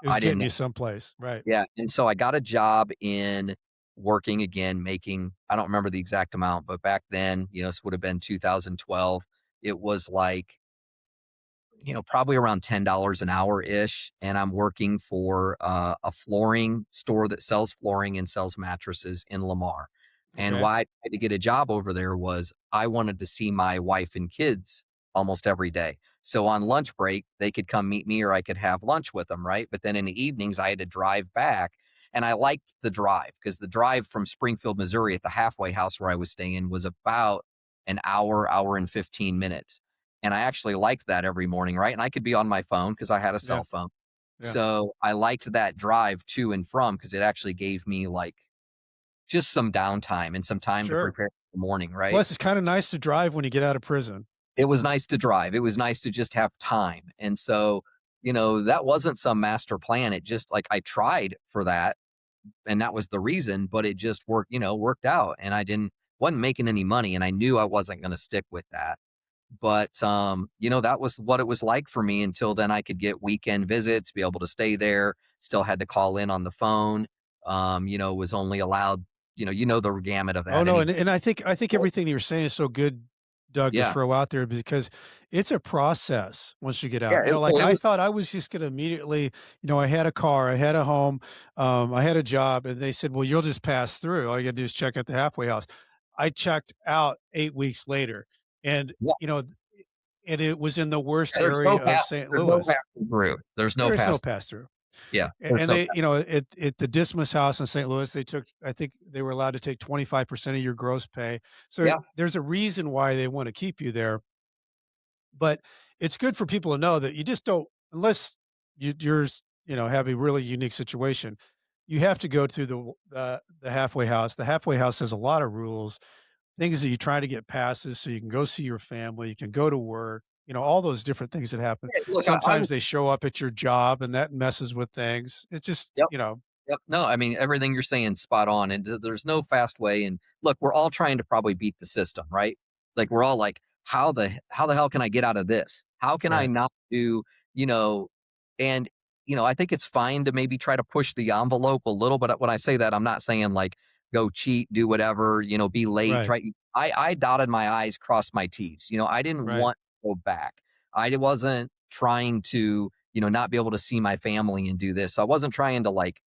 It was I getting didn't. you someplace, right. Yeah, and so I got a job in working again, making I don't remember the exact amount, but back then, this would have been 2012. It was like probably around $10 an hour ish. And I'm working for a flooring store that sells flooring and sells mattresses in Lamar. And Okay. why I had to get a job over there was I wanted to see my wife and kids almost every day. So on lunch break, they could come meet me or I could have lunch with them, right? But then in the evenings, I had to drive back. And I liked the drive because the drive from Springfield, Missouri at the halfway house where I was staying was about an hour, hour and 15 minutes. And I actually liked that every morning, right? And I could be on my phone because I had a Yeah, cell phone. yeah. So I liked that drive to and from because it actually gave me like just some downtime and some time to Sure. prepare for the morning, right? Plus, it's kinda nice to drive when you get out of prison. It was nice to drive. It was nice to just have time. And so, that wasn't some master plan. It just like I tried for that and that was the reason, but it just worked out. And wasn't making any money and I knew I wasn't going to stick with that. But, that was what it was like for me until then I could get weekend visits, be able to stay there, still had to call in on the phone, was only allowed, the gamut of Oh, that no, any. and I think everything you're saying is so good, Doug, to Yeah. throw out there because it's a process once you get Yeah. out. It, Like, well, it I was, thought I was just gonna immediately I had a car, I had a home, I had a job, and they said, "Well, you'll just pass through. All you gotta do is check at the halfway house." I checked out 8 weeks later, and, yeah, and it was in the worst there's no area of path. St. There's no Louis. path through. There's no There is no pass. pass-through. Yeah. There's And no they, path. at the Dismas house in St. Louis, they took I think they were allowed to take 25% of your gross pay. So Yeah. there's a reason why they wanna keep you there, but it's good for people to know that you just don't unless have a really unique situation, you have to go to the halfway house. The halfway house has a lot of rules, things that you try to get passes so you can go see your family, you can go to work, all those different things that happen. Yeah, look, I Sometimes was. they show up at your job and that messes with things. It's just, Yep. Yep. No, I mean, everything you're saying is spot on. And there's no fast way. And look, we're all trying to probably beat the system, right? Like we're all like, how the hell can I get out of this? How can I right, not do, you know, and I think it's fine to maybe try to push the envelope a little, but when I say that, I'm not saying like go cheat, do whatever, be late, right, try. I dotted my I's, crossed my T's. I didn't right. want to go back. I wasn't trying to, not be able to see my family and do this. So I wasn't trying to like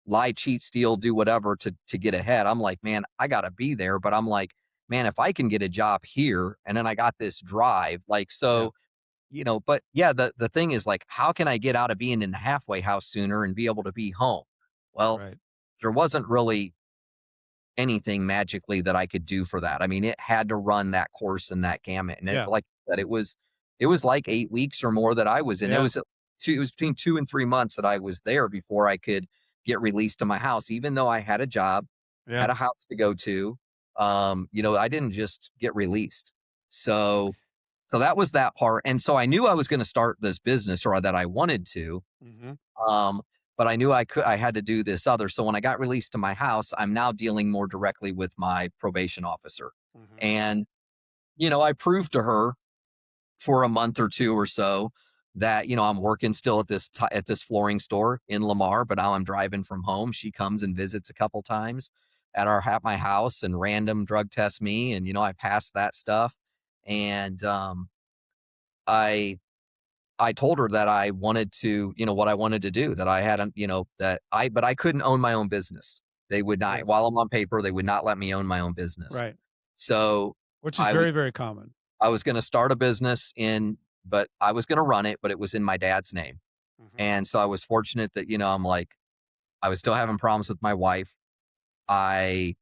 lie, cheat, steal, do whatever to get ahead. I'm like, man, I gotta be there. But I'm like, man, if I can get a job here and then I got this drive, like Yeah, so, but yeah, the thing is like, how can I get out of being in the halfway house sooner and be able to be home? Well, right. there wasn't really anything magically that I could do for that. I mean, it had to run that course and that gamut. And it, Yeah. like I said, it was like 8 weeks or more that I was in. It Yeah. was it was between 2 and 3 months that I was there before I could get released to my house, even though I had a job, Yeah. had a house to go to. I didn't just get released. So so that was that part. And so I knew I was going to start this business, or that I wanted to. Mhm. Um, but I knew I had to do this other. So when I got released to my house, I'm now dealing more directly with my probation officer. Mhm. And, I proved to her for a month or two or so that, I'm working still at this flooring store in Lamar, but now I'm driving from home. She comes and visits a couple times at my house and random drug test me, and I passed that stuff. And I I told her that I wanted to, what I wanted to do, that I hadn't, but I couldn't own my own business. They would not, Right. while I'm on paper, they would not let me own my own business. Right. So Which is I was, very, very common. I was going to start a business but I was going to run it, but it was in my dad's name. Mhm. And so I was fortunate that, I'm like, I was still having problems with my wife. I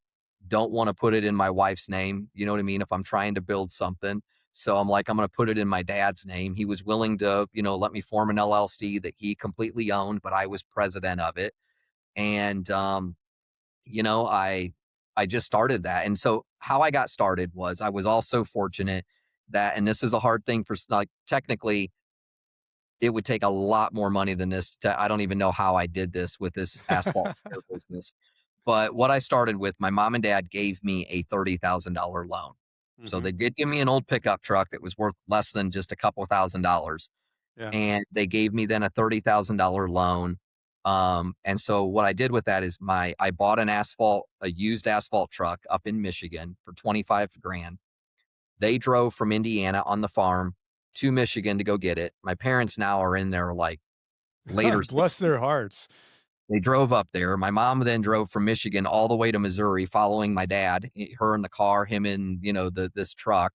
don't want to put it in my wife's name. You know what I mean? If I'm trying to build something. So I'm like, I'm going to put it in my dad's name. He was willing to, let me form an LLC that he completely owned, but I was president of it. And, you know, I, I just started that. And so how I got started was I was also fortunate that, and this is a hard thing like technically it would take a lot more money than this I don't even know how I did this with this asphalt repair business. But what I started with, my mom and dad gave me a $30,000 loan. So Mhm. they did give me an old pickup truck that was worth less than just a couple $1,000s. Yeah. And they gave me then a $30,000 loan. And so what I did with that is I bought a used asphalt truck up in Michigan for 25 grand. They drove from Indiana on the farm to Michigan to go get it. My parents now are in their like later Bless 60s. their hearts. They drove up there. My mom then drove from Michigan all the way to Missouri following my dad, her in the car, him in, this truck.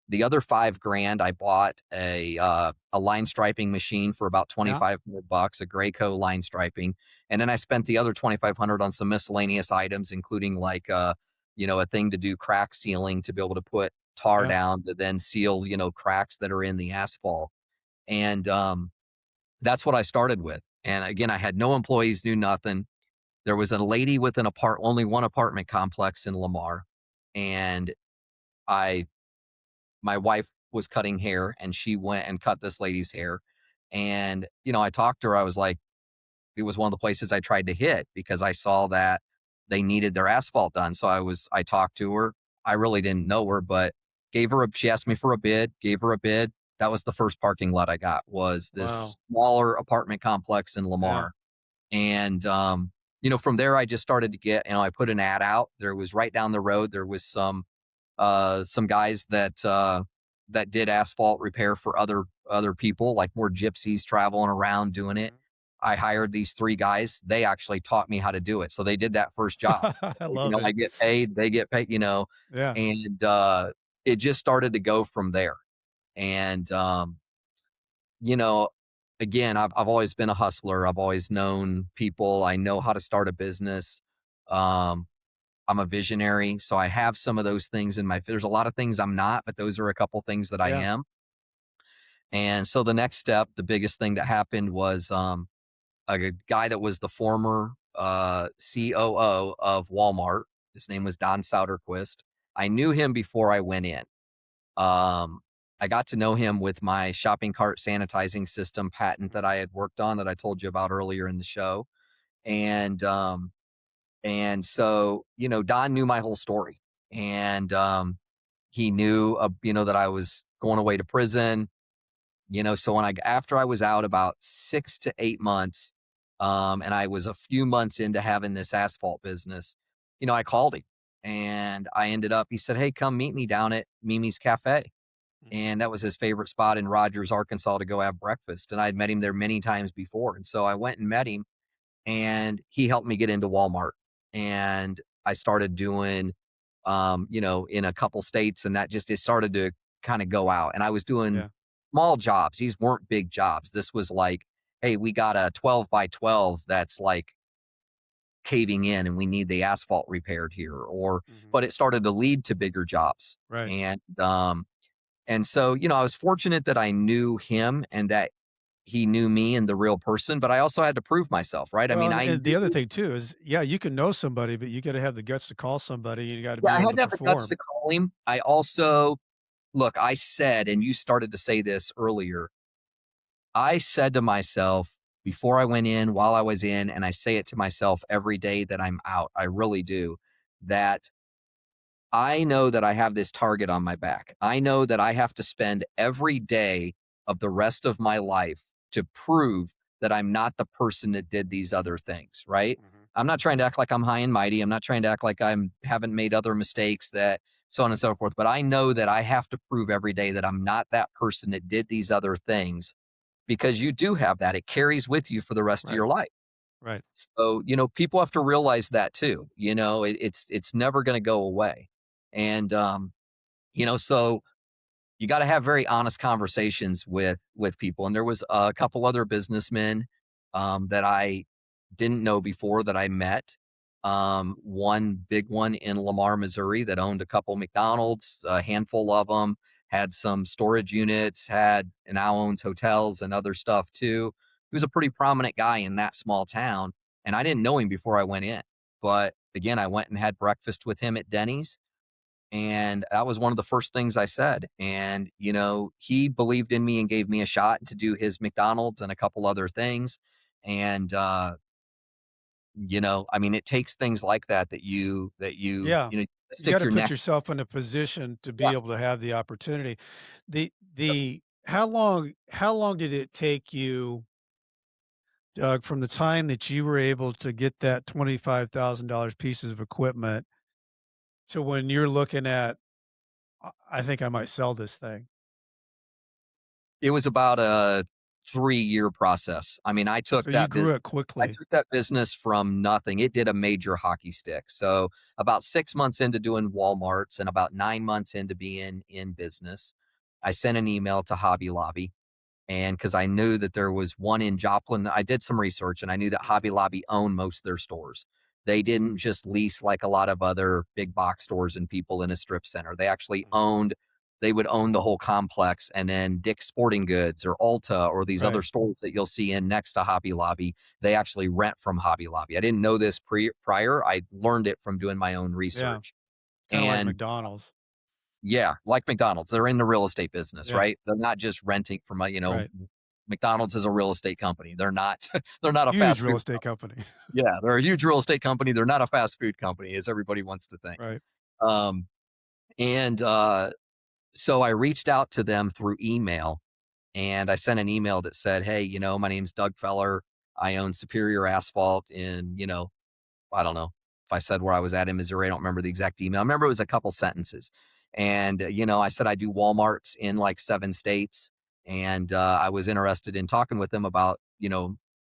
The other 5 grand, I bought a line striping machine for about Yeah. 2,500 bucks, a Graco line striping. And then I spent the other 2,500 on some miscellaneous items, including like, a thing to do crack sealing to be able to put tar Yeah. down to then seal, cracks that are in the asphalt. And, that's what I started with. And again, I had no employees, knew nothing. There was a lady with only one apartment complex in Lamar. And I, my wife was cutting hair and she went and cut this lady's hair. And, I talked to her. I was like, it was one of the places I tried to hit because I saw that they needed their asphalt done. So I talked to her. I really didn't know her, but she asked me for a bid, gave her a bid. That was the first parking lot I got, was this Wow. smaller apartment complex in Yeah. Lamar. And, from there, I just started to I put an ad out. There was right down the road, there was some guys that did asphalt repair for other people, like more gypsies traveling around doing it. Mhm. I hired these 3 guys. They actually taught me how to do it. So they did that first job. I Like, love I it. get paid, they get paid, Yeah. and, it just started to go from there. And, you know, again, I've always been a hustler. I've always known people. I know how to start a business. Um, I'm a visionary, so I have some of those things there's a lot of things I'm not, but those are a couple things that I Yeah. am. And so the next step, the biggest thing that happened was a guy that was the former COO of Walmart. His name was Don Sauterquist. I knew him before I went in. Um, I got to know him with my shopping cart sanitizing system patent that I Mhm. had worked on that I told you about earlier in the show. And so, Don knew my whole story. And he knew that I was going away to prison. So after I was out about 6 to 8 months, and I was a few months into having this asphalt business, I called him and he said, "Hey, come meet me down at Mimi's Cafe." Mhm. And that was his favorite spot in Rogers, Arkansas to go have breakfast. And I'd met him there many times before. And so I went and met him and he helped me get into Walmart. And I started doing, in a couple states, and it started to kind of go out. And I was doing Yeah. small jobs. These weren't big jobs. This was like, hey, we got a 12 by 12 that's like caving in and we need the asphalt repaired here, or Mhm. but it started to lead to bigger jobs. Right. And so, I was fortunate that I knew him and that he knew me and the real person, but I also had to prove myself, right? I Well, mean, and the other thing too is, yeah, you can know somebody, but you gotta have the guts to call somebody, and you gotta yeah, be I able had to to have the guts perform. to call him. I also look, I said, and you started to say this earlier, I said to myself before I went in, while I was in, and I say it to myself every day that I'm out, I really do, that I know that I have this target on my back. I know that I have to spend every day of the rest of my life to prove that I'm not the person that did these other things, right? Mhm. I'm not trying to act like I'm high and mighty. I'm not trying to act like I'm haven't made other mistakes that so on and so forth. But I know that I have to prove every day that I'm not that person that did these other things because you do have that. It carries with you for the rest of Right, your life. right. So, people have to realize that too. It's never going to go away. And so you got to have very honest conversations with people. And there was a couple other businessmen that I didn't know before that I met. One big one in Lamar, Missouri, that owned a couple McDonald's, a handful of them, had some storage units, had and now owns hotels and other stuff too. He was a pretty prominent guy in that small town, and I didn't know him before I went in. But again, I went and had breakfast with him at Denny's, and that was one of the first things I said. And, he believed in me and gave me a shot to do his McDonald's and a couple other things. And, I mean, it takes things like that Yeah. You stick gotta your put neck. yourself in a position to Yeah. be able to have the opportunity. Yep. The how long did it take you, Doug, from the time that you were able to get that $25,000 pieces of equipment to when you're looking at, I think I might sell this thing." It was about a 3-year process. I mean, So you grew it I quickly. took that business from nothing. It did a major hockey stick. So about 6 months into doing Walmarts and about 9 months into being in business, I sent an email to Hobby Lobby. And because I knew that there was one in Joplin, I did some research and I knew that Hobby Mhm, Lobby owned most of their stores. They didn't just lease like a lot of other big box stores and people in a strip center. mhm. They would own the whole complex. And then Dick's Sporting Goods or Ulta or these other Right. stores that you'll see in next to Hobby Lobby, they actually rent from Hobby Lobby. I didn't know this prior. I learned it from doing my own Yeah. research. Kinda like And McDonald's. yeah, like McDonald's, they're in the real estate business, Yeah. right? They're not just renting from Right. McDonald's is a real estate company. They're not they're not a Huge fast real food estate company. company. Yeah, they're a huge real estate company. They're not a fast food company as everybody wants to think. Right. Um, and so I reached out to them through email and I sent an email that said, "Hey, my name's Doug Feller. I own Superior Asphalt in, I don't know if I said where I was at in Missouri. I don't remember the exact email. I remember it was a couple sentences. And, I said I do Walmarts in like 7 states. And I was interested in talking with them about,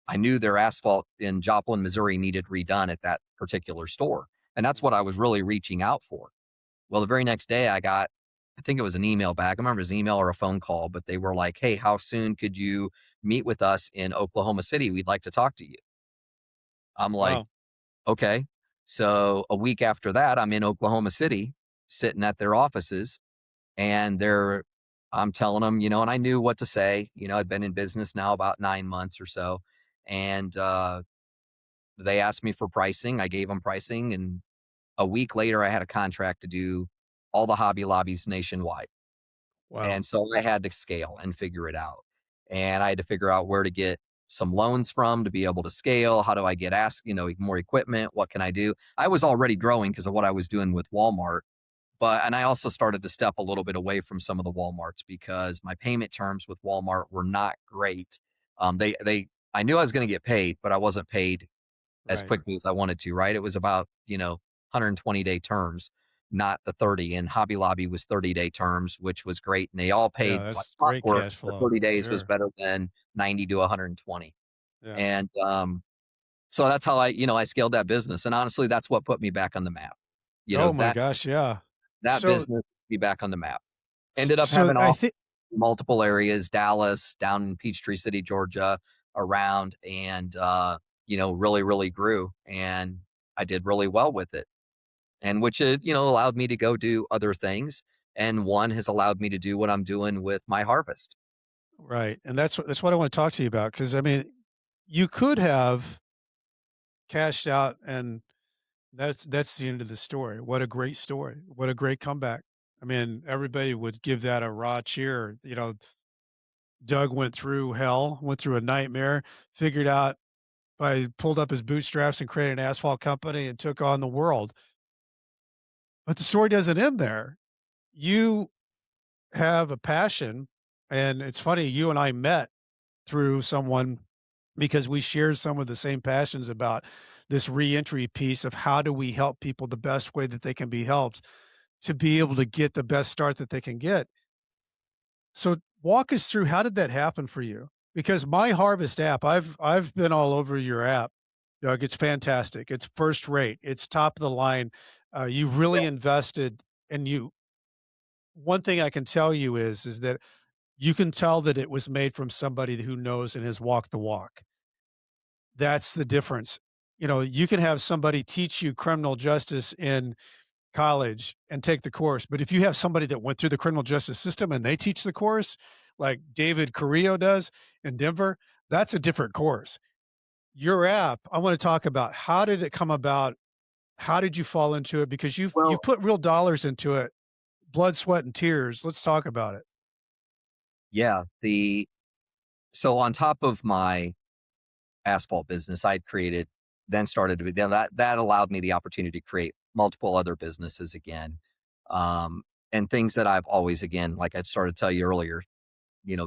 I knew their asphalt in Joplin, Missouri needed redone at that particular store. And that's Mhm. what I was really reaching out for. Well, the very next day I think it was an email back. I remember it was an email or a phone call, but they were like, "Hey, how soon could you meet with us in Oklahoma City? We'd like to talk to you." I'm like, Wow. okay. So a week after that, I'm in Oklahoma City sitting at their offices and I'm telling them, and I knew what to say. I'd been in business now about 9 months or so. And they asked me for pricing. I gave them pricing. And a week later, I had a contract to do all the Hobby Lobbies nationwide. Wow. And so I had to scale and figure it out. And I had to figure out where to get some loans from to be able to scale. How do I get more equipment? What can I do? I was already growing because of what I was doing with Walmart. And I also started to step a little bit away from some of the Walmarts because my payment terms with Walmart were not great. I knew I was going to get paid, but I wasn't paid as Right. quickly as I wanted to, right? It was about, 120-day terms, not the 30. And Hobby Lobby was 30-day terms, which was great. And they all Yeah, paid like that's great clockwork. cash The flow. 30 days was Sure. better than 90 to 120. Yeah. And so that's how I scaled that business. And honestly, that's what put me back on the map. You know, Oh my that gosh, yeah. that So business put me back on the map. Ended up so having I off think multiple areas, Dallas, down in Peachtree City, Georgia, around. And really, really grew, and I did really well with it. And which, allowed me to go do other things. And one has allowed me to do what I'm doing with my harvest. Right, and that's what I wanna talk to you about, because I mean, you could have cashed out, and that's the end of the story. What a great story. What a great comeback. I mean, everybody would give that a raw cheer. Doug went through hell, went through a nightmare, figured out by pulled up his bootstraps and created an asphalt company and took on the world. But the story doesn't end there. You have a passion, and it's funny, you and I met through someone because we share some of the same passions about this reentry piece of how do we help people the best way that they can be helped to be able to get the best start that they can get. So walk us through, how did that happen for you? Because MyHarvest app, I've been all over your app, Doug. It's fantastic. It's first rate. It's top of the line. You really invested, and you. One thing I can tell you is that you can tell that it was made from somebody who knows and has walked the walk. That's the difference. You can have somebody teach you criminal justice in college and take the course, but if you have somebody that went through the criminal justice system and they teach the course, like David Carrillo does in Denver, that's a different course. Your app, I want to talk about, how did it come about? How did you fall into it? Because you've Well, put real dollars into it, blood, sweat, and tears. Let's talk about it. yeah, so on top of my asphalt business, I'd created, then started to be, then that allowed me the opportunity to create multiple other businesses again. Um, and things that I've always, again, like I started to tell you earlier,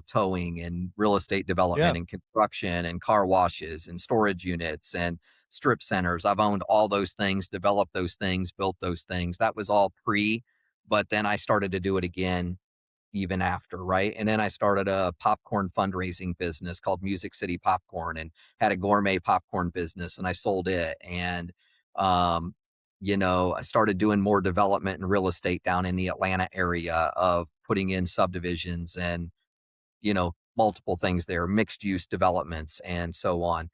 towing and real estate Yeah. development and construction and car washes and storage units and strip centers. I've owned all those things, developed those things, built those things. That was all pre, but then I started to do it again even after, right? And then I started a popcorn fundraising business called Music City Popcorn and had a gourmet popcorn business and I sold it. And, um, I started doing more development and real estate down in the Atlanta area of putting in subdivisions and multiple things there, mixed use developments and so on.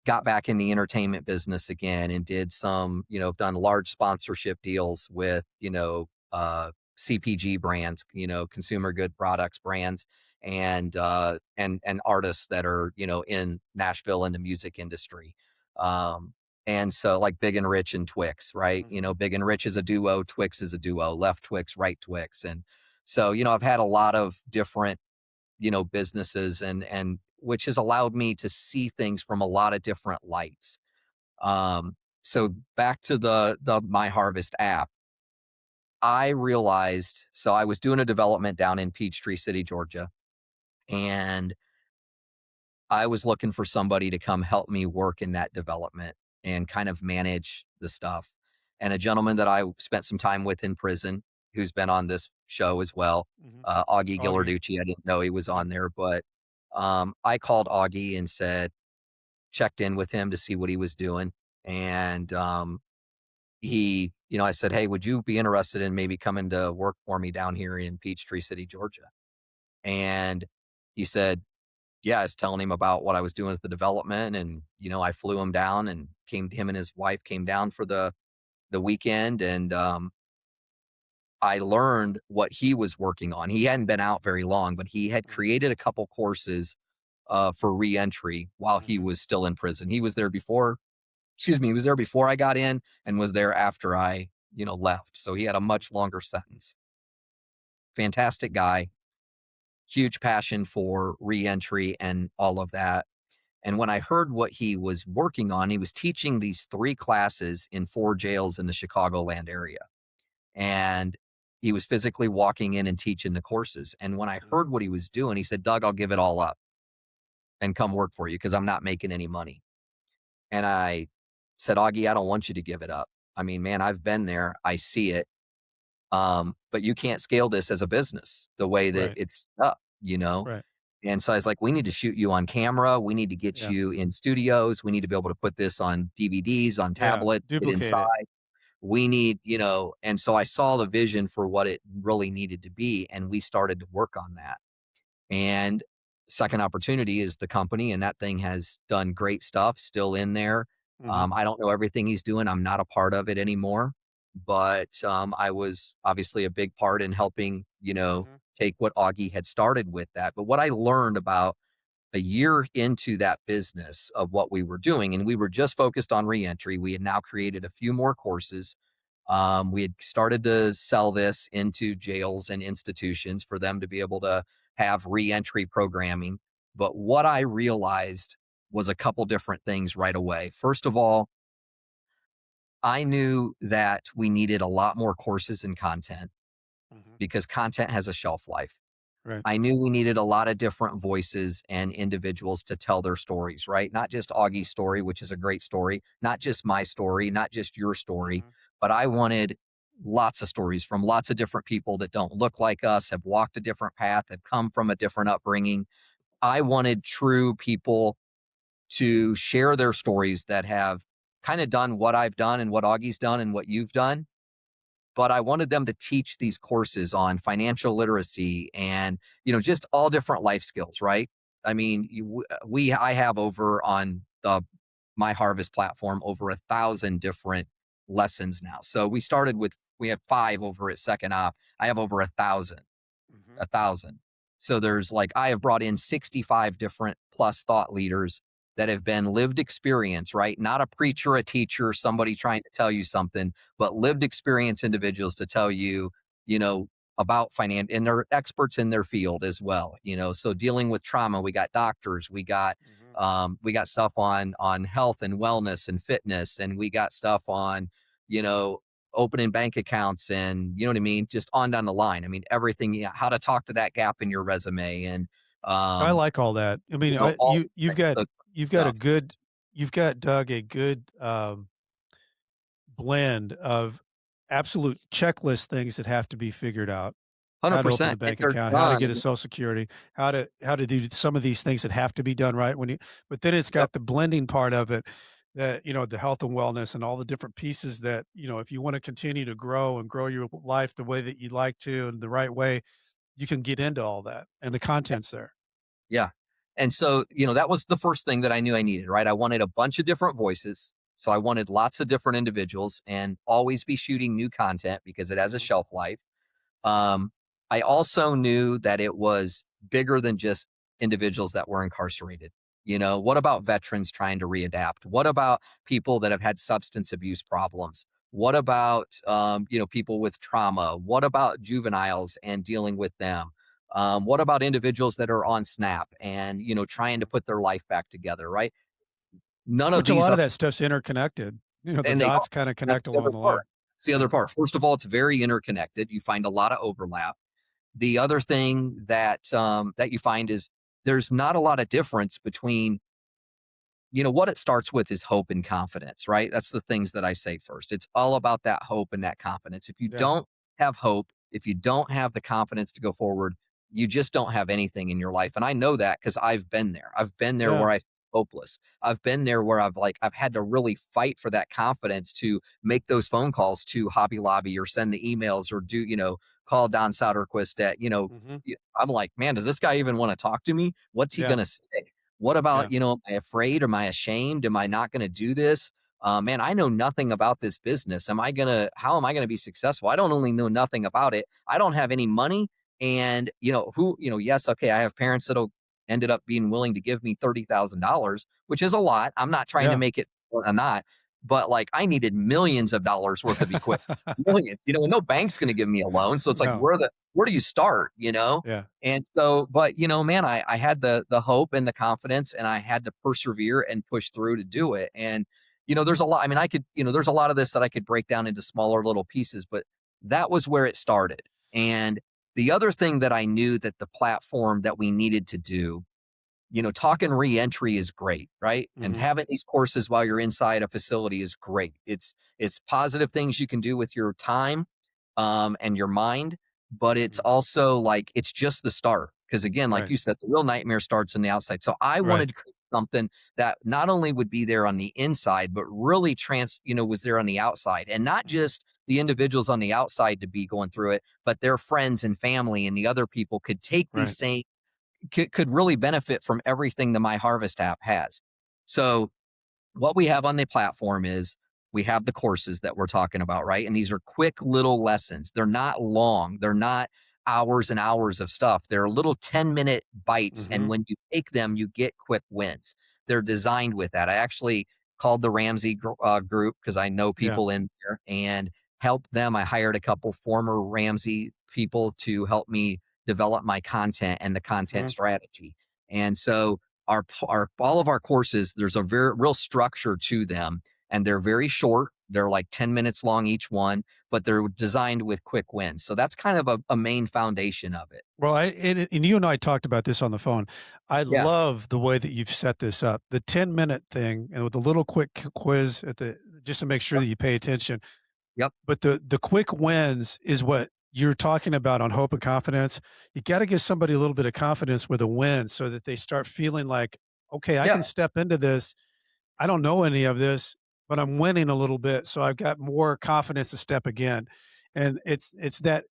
Got back in the entertainment business again and did some, done large sponsorship deals with, CPG brands, consumer good products brands and artists that are, in Nashville in the music industry. And so like Big and Rich and Twix, right? Mhm. Big and Rich is a duo, Twix is a duo, left Twix, right Twix. And so, I've had a lot of different businesses and which has allowed me to see things from a lot of different lights. So back to the My Harvest app, I realized, so I was doing a development down in Peachtree City, Georgia, and I was looking for somebody to come help me work in that development and kind of manage the stuff. And a gentleman that I spent some time with in prison, who's been on this show as well, Mhm. Augie Augie. Gillarducci. I didn't know he was Yep. on there, but I called Augie and said, checked in with him to see what he was doing. And I said, hey, would you be interested in maybe coming to work for me down here in Peachtree City, Georgia? And he said, yeah, I was telling him about what I was doing with the development and, I flew him down and him and his wife came down for the weekend and I learned what he was working on. He hadn't been out very long, but he had Mhm. created a couple courses for reentry while he Mhm. was still in prison. He was there before, excuse me, he was there before I got in and was there after I, left. So he had a much longer sentence. Fantastic guy, huge passion for reentry and all of that. And when I heard what he was working on, he was teaching these 3 classes in 4 jails in the Chicagoland area. And he was physically walking in and teaching the courses. And when I heard Mhm. what he was doing, he said, "Doug, I'll give it all up and come work for you because I'm not making any money." And I said, "Augie, I don't want you to give it up. I mean, man, I've been there. I see it. But you can't scale this as a business the way that Right. it's up?" Right. And so I was like, we need to shoot you on camera. We need to get Yeah. you in studios. We need to be able to put this on DVDs, on Yeah. tablets, get Duplicate it. inside. We need, and so I saw the vision for what it really needed to be. And we started to work on that. And Second Opportunity is the company, and that thing has done great stuff, still in there. Mhm. I don't know everything he's doing. I'm not a part of it anymore, but I was obviously a big part in helping, Mhm. take what Augie had started with that. But what I learned about a year into that business of what we were doing, and we were just focused on reentry. We had now created a few more courses. We had started to sell this into jails and institutions for them to be able to have reentry programming. But what I realized was a couple different things right away. First of all, I knew that we needed a lot more courses and content Mhm. because content has a shelf life. Right. I knew we needed a lot of different voices and individuals to tell their stories, right? Not just Augie's story, which is a great story, not just my story, not just your story, Mhm. but I wanted lots of stories from lots of different people that don't look like us, have walked a different path, have come from a different upbringing. I wanted true people to share their stories that have kind of done what I've done and what Augie's done and what you've done, but I wanted them to teach these courses on financial literacy and, just all different life skills, right? I mean, I have over on the MyHarvest platform over 1,000 different lessons now. So we have 5 over at Second Op. I have over 1,000. Mhm. 1,000. So there's like, I have brought in 65 different plus thought leaders that have been lived experience, right? Not a preacher, a teacher, somebody trying to tell you something, but lived experience individuals to tell you, you know, about finance, and they're experts in their field as well. So dealing with trauma, we got doctors, Mhm. we got stuff on health and wellness and fitness, and we got stuff on, you know, opening bank accounts and you know what I mean, just on down the line. I mean, everything, yeah, how to talk to that gap in your resume and I um, like all that. I mean, all you've types got of you've got a stuff. good you've got Doug a good blend of absolute checklist things that have to be figured out. How to open the 100%. And bank they're account, how to done. get a social security, how to do some of these things that have to be done right when you but then it's Yep. got the blending part of it that, the health and wellness and all the different pieces that, if you wanna continue to grow and grow your life the way that you'd like to and the right way, you can get into all that and the content's there. Yeah. And so, that was the first thing that I knew I needed, right? I wanted a bunch of different voices. So I wanted lots of different individuals and always be shooting new content because it has a Mhm, shelf life. Um, I also knew that it was bigger than just individuals that were incarcerated. What about veterans trying to readapt? What about people that have had substance abuse problems? What about people with trauma? What about juveniles and dealing with them? What about individuals that are on SNAP and trying to mhm. put their life back together? Right? None of Which a these lot of that stuff's interconnected. The and they are. dots kinda That's connect the other along the part. line. It's the Yeah. other part. First of all, it's very interconnected. You find a lot of overlap. The other thing that you find is there's not a lot of difference between, what it starts with is hope and confidence, right? That's the things that I say first. It's all about that hope and that confidence. If you Yeah. don't have hope, if you don't have the confidence to go forward, you just don't have anything in your life. And I know that because I've been there. I've been there Yeah. where I feel hopeless. I've been there where I've had to really fight for that confidence to make those phone calls to Hobby Lobby or send the emails or call Don Sauterquist at, Mhm. I'm like, man, does this guy even want to talk to me? What's he Yeah. gonna say? What about, Yeah. am I afraid? Am I ashamed? Am I not going to do this? Man, I know nothing about this business. How am I going to be successful? I don't only know nothing about it. I don't have any money. And, yes, okay, I have parents that'll ended up being willing to give me $30,000, which is a lot. I'm not trying to Yeah. make it or not, but like I needed millions of dollars worth of equipment, millions, and no bank's going to give me a loan. So it's like, No. where do you start, Yeah. And so, but man, I had the hope and the confidence, and I had to persevere and push through to do it. And there's a lot. I mean, I could, there's a lot of this that I could break down into smaller little pieces, but that was where it started. And the other thing that I knew that the platform that we needed to do, talking reentry is great, right? And Mhm. having these courses while you're inside a facility is great. It's positive things you can do with your time and your mind, but it's Mhm. also like it's just the start. Because again, like Right. you said, the real nightmare starts on the outside. So I Right. wanted to create something that not only would be there on the inside, but really was there on the outside, and not Mhm. just the individuals on the outside to be going through it, but their friends and family and the other people could take these Right. same could really benefit from everything the MyHarvest app has. So what we have on the platform is we have the courses that we're talking about, right? And these are quick little lessons. They're not long. They're not hours and hours of stuff. They're little 10-minute bites. And Mhm. when you take them, you get quick wins. They're designed with that. I actually called the Ramsey group because I know Yeah. people in there and helped them. I hired a couple former Ramsey people to help me develop my content and the content Mhm. strategy. And so our all of our courses, there's a very real structure to them, and they're very short. They're like 10 minutes long each one, but they're designed with quick wins. So that's kind of a main foundation of it. Well, and you and I talked about this on the phone. I Yeah. love the way that you've set this up. The 10-minute thing and with a little quick quiz at the just to make sure Yep. that you pay attention. Yep. But the quick wins is what you're talking about on hope and confidence. You gotta give somebody a little bit of confidence with a win so that they start feeling like, "Okay, I Yeah. can step into this. I don't know any of this, but I'm winning a little bit, so I've got more confidence to step again." And it's that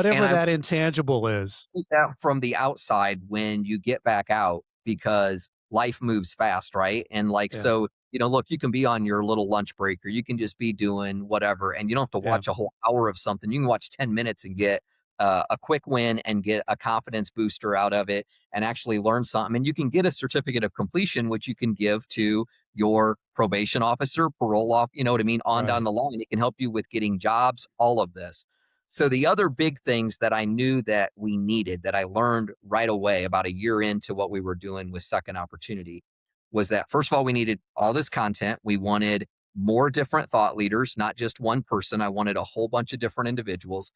And whatever I that intangible is. think that from the outside when you get back out because life moves fast, right? And like, Yeah, so, look, you can be on your little lunch break or you can just be doing whatever, and you don't have to yeah, watch a whole hour of something. You can watch 10 minutes and get a quick win and get a confidence booster out of it and actually learn something. And you can get a certificate of completion, which you can give to your probation officer, parole off, you know what I mean, on down right. the line. It can help you with getting jobs, all of this. So the other big things that I knew that we needed that I learned right away about a year into what we were doing with Second Opportunity was that first of all, we needed all this content. We wanted more different thought leaders, not just one person. I wanted a whole bunch of different individuals,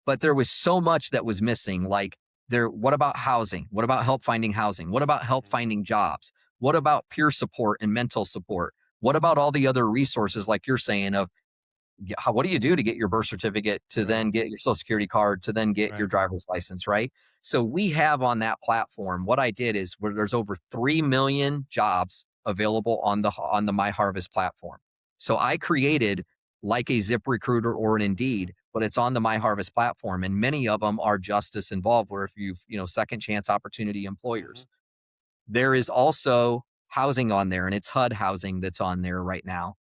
but there was so much that was missing. Like what about housing? What about help finding housing? What about help Mhm, finding jobs? What about peer support and mental support? What about all the other resources like you're saying of what do you do to get your birth certificate to right, then get your social security card to then get your right. driver's license, right? So we have on that platform, what I did is where there's over 3 million jobs available on the MyHarvest platform. So I created like a ZipRecruiter or an Mhm, Indeed, but it's on the MyHarvest platform. And many of them are justice involved, where if you've, second chance opportunity mhm, employers. There is also housing on there, and it's HUD housing that's on there right now.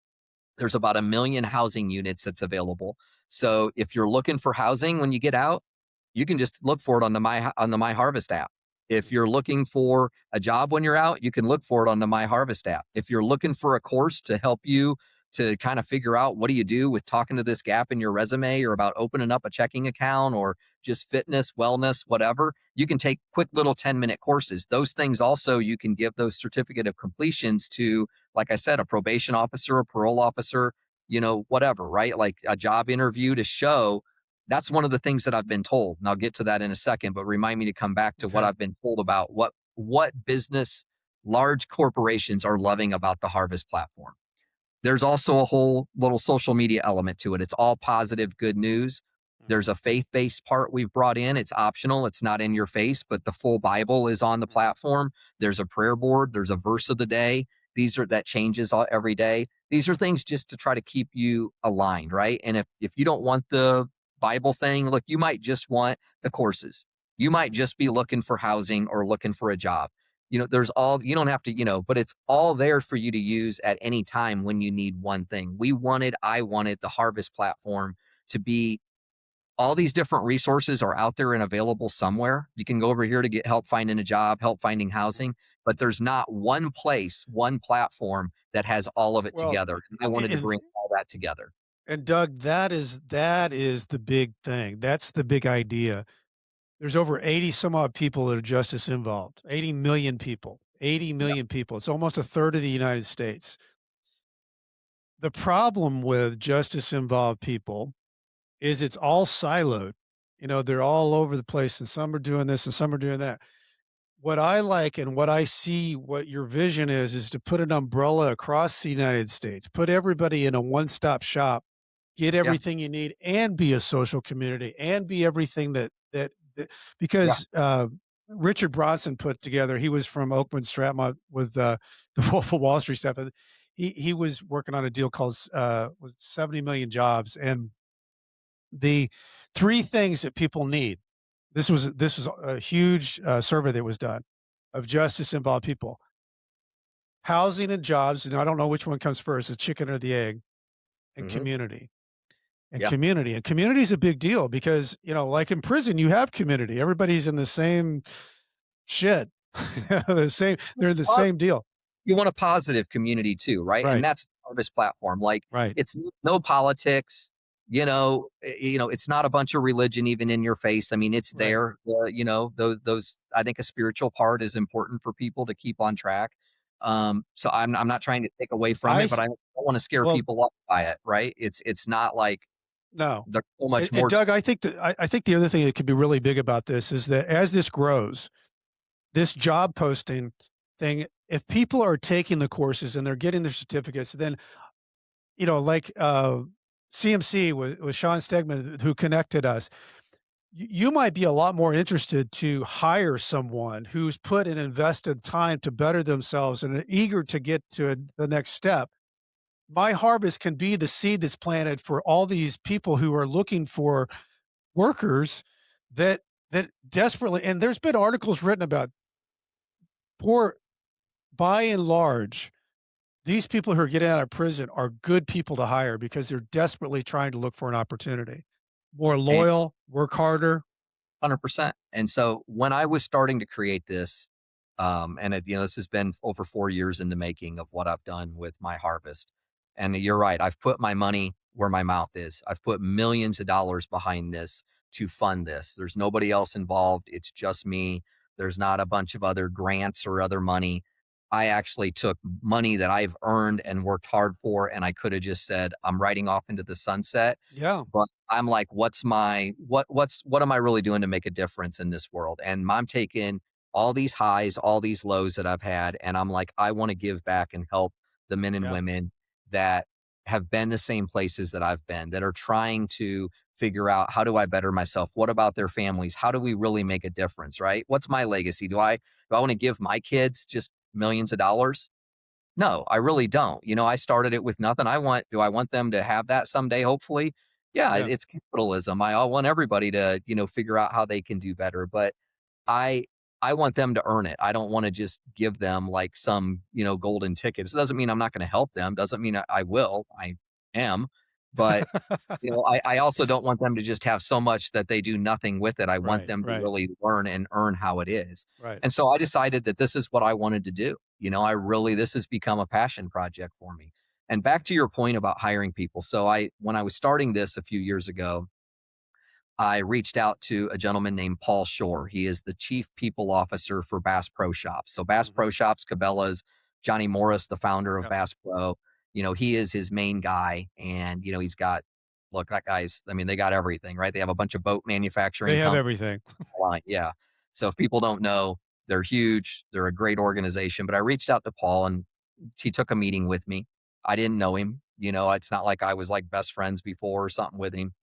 There's about 1 million housing units that's available. So if you're looking for housing when you get out, you can just look for it on the MyHarvest app. If mhm, you're looking for a job when you're out, you can look for it on the MyHarvest app. If you're looking for a course to help you to kind of figure out what do you do with talking to this gap in your resume or about opening up a checking account or just fitness, wellness, whatever, you can take quick little 10-minute courses. Those things also you can give those certificate of completions to, like I said, a probation officer, a parole officer, whatever, right? Like a job interview to show that's one of the things that I've been told. And I'll get to that in a second, but remind me to come back to what okay. I've been told about what business large corporations are loving about the Harvest platform. There's also a whole little social media element to it. It's all positive, good news. There's Mhm, a faith based part we've brought in. It's optional, it's not in your face, but the full Bible is on the mhm, platform. There's a prayer board, there's a verse of the day. These are that changes every day. These are things just to try to keep you aligned, right? And if you don't want the Bible thing, look, you might just want the courses. You might just be looking for housing or looking for a job. There's all you don't have to, but it's all there for you to use at any time when you need one thing. I wanted the Harvest platform to be all these different resources are out there and available somewhere. You can go over here to get help finding a job, help finding mhm. housing, but there's not one place, one platform that has all of it Well, together. And I wanted to and bring all that together. Doug, that is the big thing. That's the big idea. There's over 80 some odd people that are justice involved. 80 million people. 80 Yeah. million people. It's almost a third of the United States. The problem with justice involved people is it's all siloed. They're all over the place and some are doing this and some are doing that. What I like and what I see what your vision is to put an umbrella across the United States, put everybody in a one-stop shop, get Yeah. everything you need and be a social community and be everything that Yeah. because, Richard Bronson put together he was from Oakland Stratmont with, the Wolf of Wall Street stuff, and he was working on a deal called, was 70 million jobs, and the 3 things that people need. This was a huge survey that was done of justice involved people. Housing and jobs, and I don't know which one comes first, the chicken or the egg, and Hmm. community. And Yeah. community. And community is a big deal because, like in prison, you have community. Everybody's in the same shit. They're the same deal. You want a positive community too, right? And Right. that's the Harvest platform. Like Right. it's no politics, it's not a bunch of religion even in your face. I mean, it's Right. there. Those I think a spiritual part is important for people to keep on track. So I'm not trying to take away from I it, but th- I don't want to scare well, people off by it, right? It's not like no. there's so And, much and more to Doug, I think the other thing that could be really big about this is that as this grows, this job posting thing, if people are taking the courses and they're getting their certificates, then like CMC was Sean Stegman who connected us. You might be a lot more interested to hire someone who's put and invested time to better themselves and are eager to get to the next step. My harvest can be the seed that's planted for all these people who are looking for workers that desperately, and there's been articles written about poor, by and large, these people who are getting out of prison are good people to hire because they're desperately trying to look for an opportunity. More and loyal, work harder. 100%. And so when I was starting to create this, this has been over 4 years in the making of what I've done with my harvest. And you're right. I've put my money where my mouth is. I've put millions of dollars behind this to fund this. There's nobody else involved. It's just me. There's not a bunch of other grants or other money. I actually took money that I've earned and worked hard for, and I could have just said, I'm writing off into the sunset. Yeah, But I'm like, what am I really doing to make a difference in this world? And I'm taking all these highs, all these lows that I've had, and I'm like, I want to give back and help the men and yeah, women that have been the same places that I've been, that are trying to figure out how do I better myself? What about their families? How do we really make a difference, right? What's my legacy? Do I want to give my kids just millions of dollars? No, I really don't. I started it with nothing. Do I want them to have that someday, hopefully? Yeah, yeah, it's capitalism. I want everybody to, figure out how they can do better, but I I want them to earn it. I don't want to just give them like some, golden tickets. It doesn't mean I'm not going to help them. Doesn't mean I will. I am, but I also don't want them to just have so much that they do nothing with it. I want right, them to right, really learn and earn how it is. right. And so I decided that this is what I wanted to do. This has become a passion project for me. And back to your point about hiring people. So when I was starting this a few years ago, I reached out to a gentleman named Paul Shore. He is the chief people officer for Bass Pro Shops. So Bass Mhm. Pro Shops, Cabela's, Johnny Morris, the founder of Yep. Bass Pro, he is his main guy. And, he's got, look, that guy's, I mean, they got everything, right? They have a bunch of boat They manufacturing have companies. everything. Yeah. So if people don't know, they're huge. They're a great organization. But I reached out to Paul and he took a meeting with me. I didn't know him. It's not like I was like best friends before or something with him.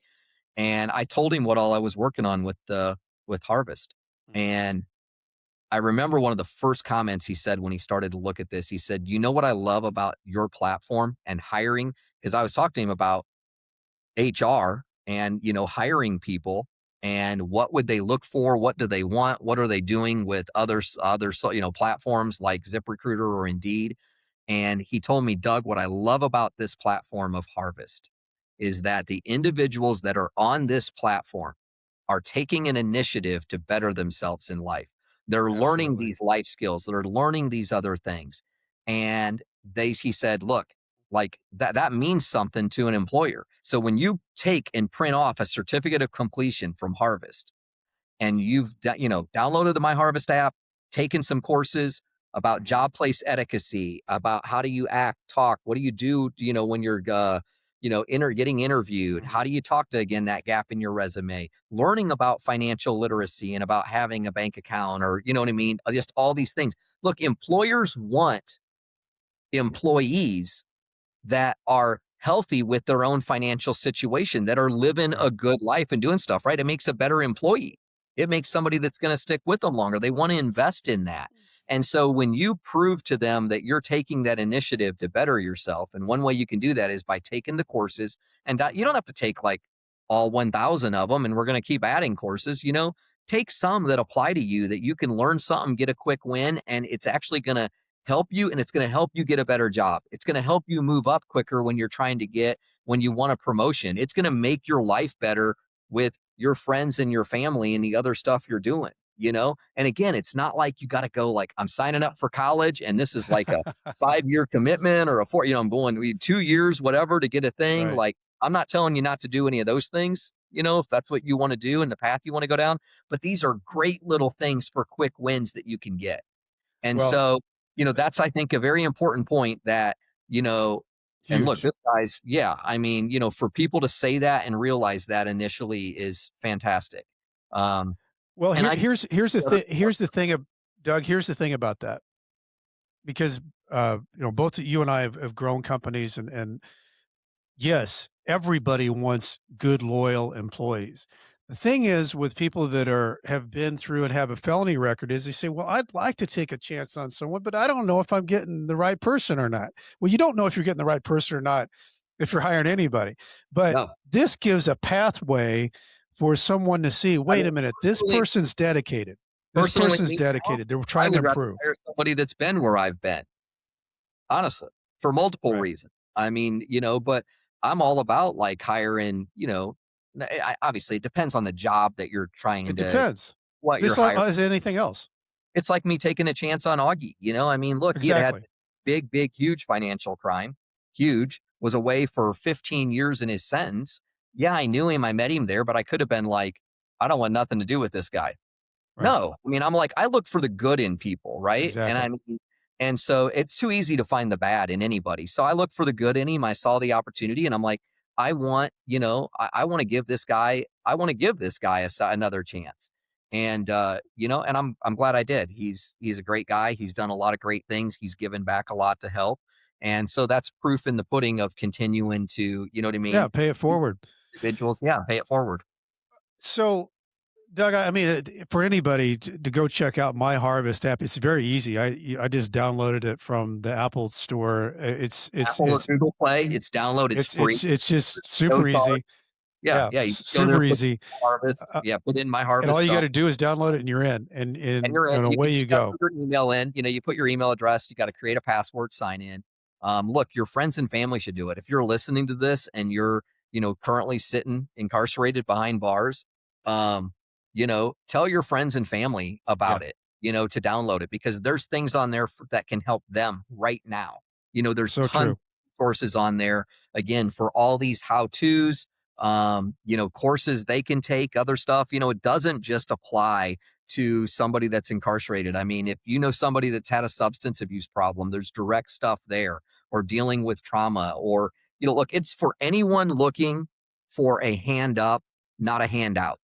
And I told him what all I was working on with Harvest. Mhm. And I remember one of the first comments he said when he started to look at this. He said, "You know what I love about your platform and hiring?" Because I was talking to him about HR and, hiring people and what would they look for? What do they want? What are they doing with platforms like ZipRecruiter or Indeed? And he told me, Doug, what I love about this platform of Harvest is that the individuals that are on this platform are taking an initiative to better themselves in life. They're learning Absolutely. these life skills, they're learning these other things. And he said, look, like that means something to an employer. So when you take and print off a certificate of completion from Harvest, and you've downloaded the MyHarvest app, taken some courses about Mhm. job place etiquette, about how do you act, talk, what do you do, when you're getting interviewed, how Mhm. do you talk to again that gap in your resume, learning about financial literacy and about having a bank account or you know what I mean, just all these things. Look, employers want employees that are healthy with their own financial situation, that are living Right. a good life and doing stuff, right? It makes a better employee. It makes somebody that's going to stick with them longer. They want to invest in that. And so when you prove to them that you're taking that initiative to better yourself, and one way you can do that is by taking the courses, and that you don't have to take like all 1,000 of them, and we're going to keep adding courses, take some that apply to you that you can learn something, get a quick win, and it's actually going to help you, and it's going to help you get a better job. It's going to help you move up quicker when you're trying to get, when you want a promotion. It's going to make your life better with your friends and your family and the other stuff you're doing, you know? And again, it's not like you got to go like, I'm signing up for college and this is like a 5-year commitment or a 4, I'm going 2 years, whatever, to get a thing. Right. Like, I'm not telling you not to do any of those things, if that's what you want to do and the path you want to go down. But these are great little things for quick wins that you can get. And Well, so, that's, I think, a very important point that, you know, and look, huge. this guy's, yeah, I mean, for people to say that and realize that initially is fantastic. Um, Well, and here I, here's the thing. Here's the thing, Doug. Here's the thing about that, because both you and I have grown companies, and yes, everybody wants good, loyal employees. The thing is with people that have been through and have a felony record is they say, "Well, I'd like to take a chance on someone, but I don't know if I'm getting the right person or not." Well, you don't know if you're getting the right person or not if you're hiring anybody. But no, this gives a pathway for someone to see, I wait mean, a minute, this personally, person's dedicated. This personally, person's me now, dedicated. They're I trying to would rather improve. hire somebody that's been where I've been, honestly, for multiple Right. reasons. I mean, but I'm all about like hiring, obviously it depends on the job that you're trying It to, depends. what you're Just like hiring. as anything else. It's like me taking a chance on Augie, I mean, look, he had Exactly. big, big, huge financial crime, huge, was away for 15 years in his sentence. Yeah, I knew him, I met him there, but I could have been like, I don't want nothing to do with this guy. Right. No, I mean, I'm like, I look for the good in people, right? And I Exactly. mean, and so it's too easy to find the bad in anybody. So I look for the good in him. I saw the opportunity, and I'm like, I want, I want to give this guy, another chance. And and I'm glad I did. He's a great guy. He's done a lot of great things. He's given back a lot to help. And so that's proof in the pudding of continuing to, you know what I Yeah, mean? pay it forward. Individuals, yeah, pay it forward. So, Doug, I mean, for anybody to go check out MyHarvest app, it's very easy. I just downloaded it from the Apple Store. It's it's Apple or it's Google Play, it's download, it's it's free. it's it's just No super charge. easy. Yeah, Yeah, yeah, you just go there, super put easy. Harvest, Uh, yeah, put in my and all Harvest you got stuff, to do is download it, and you're in, and you're in. and You away can you just gotta go. put your email in, you put your email address, you gotta create a password, sign in. Look, your friends and family should do it. If you're listening to this and you're, currently sitting incarcerated behind bars, um, tell your friends and family Yeah, about it, to download it because there's things on there that can help them right now. There's so tons of true. resources on there, again, for all these how-tos, courses they can take, other stuff. It doesn't just apply to somebody that's incarcerated. I mean, if you know somebody that's had a substance abuse problem, there's direct stuff there, or dealing with trauma, or, look, it's for anyone looking for a hand up, not a handout.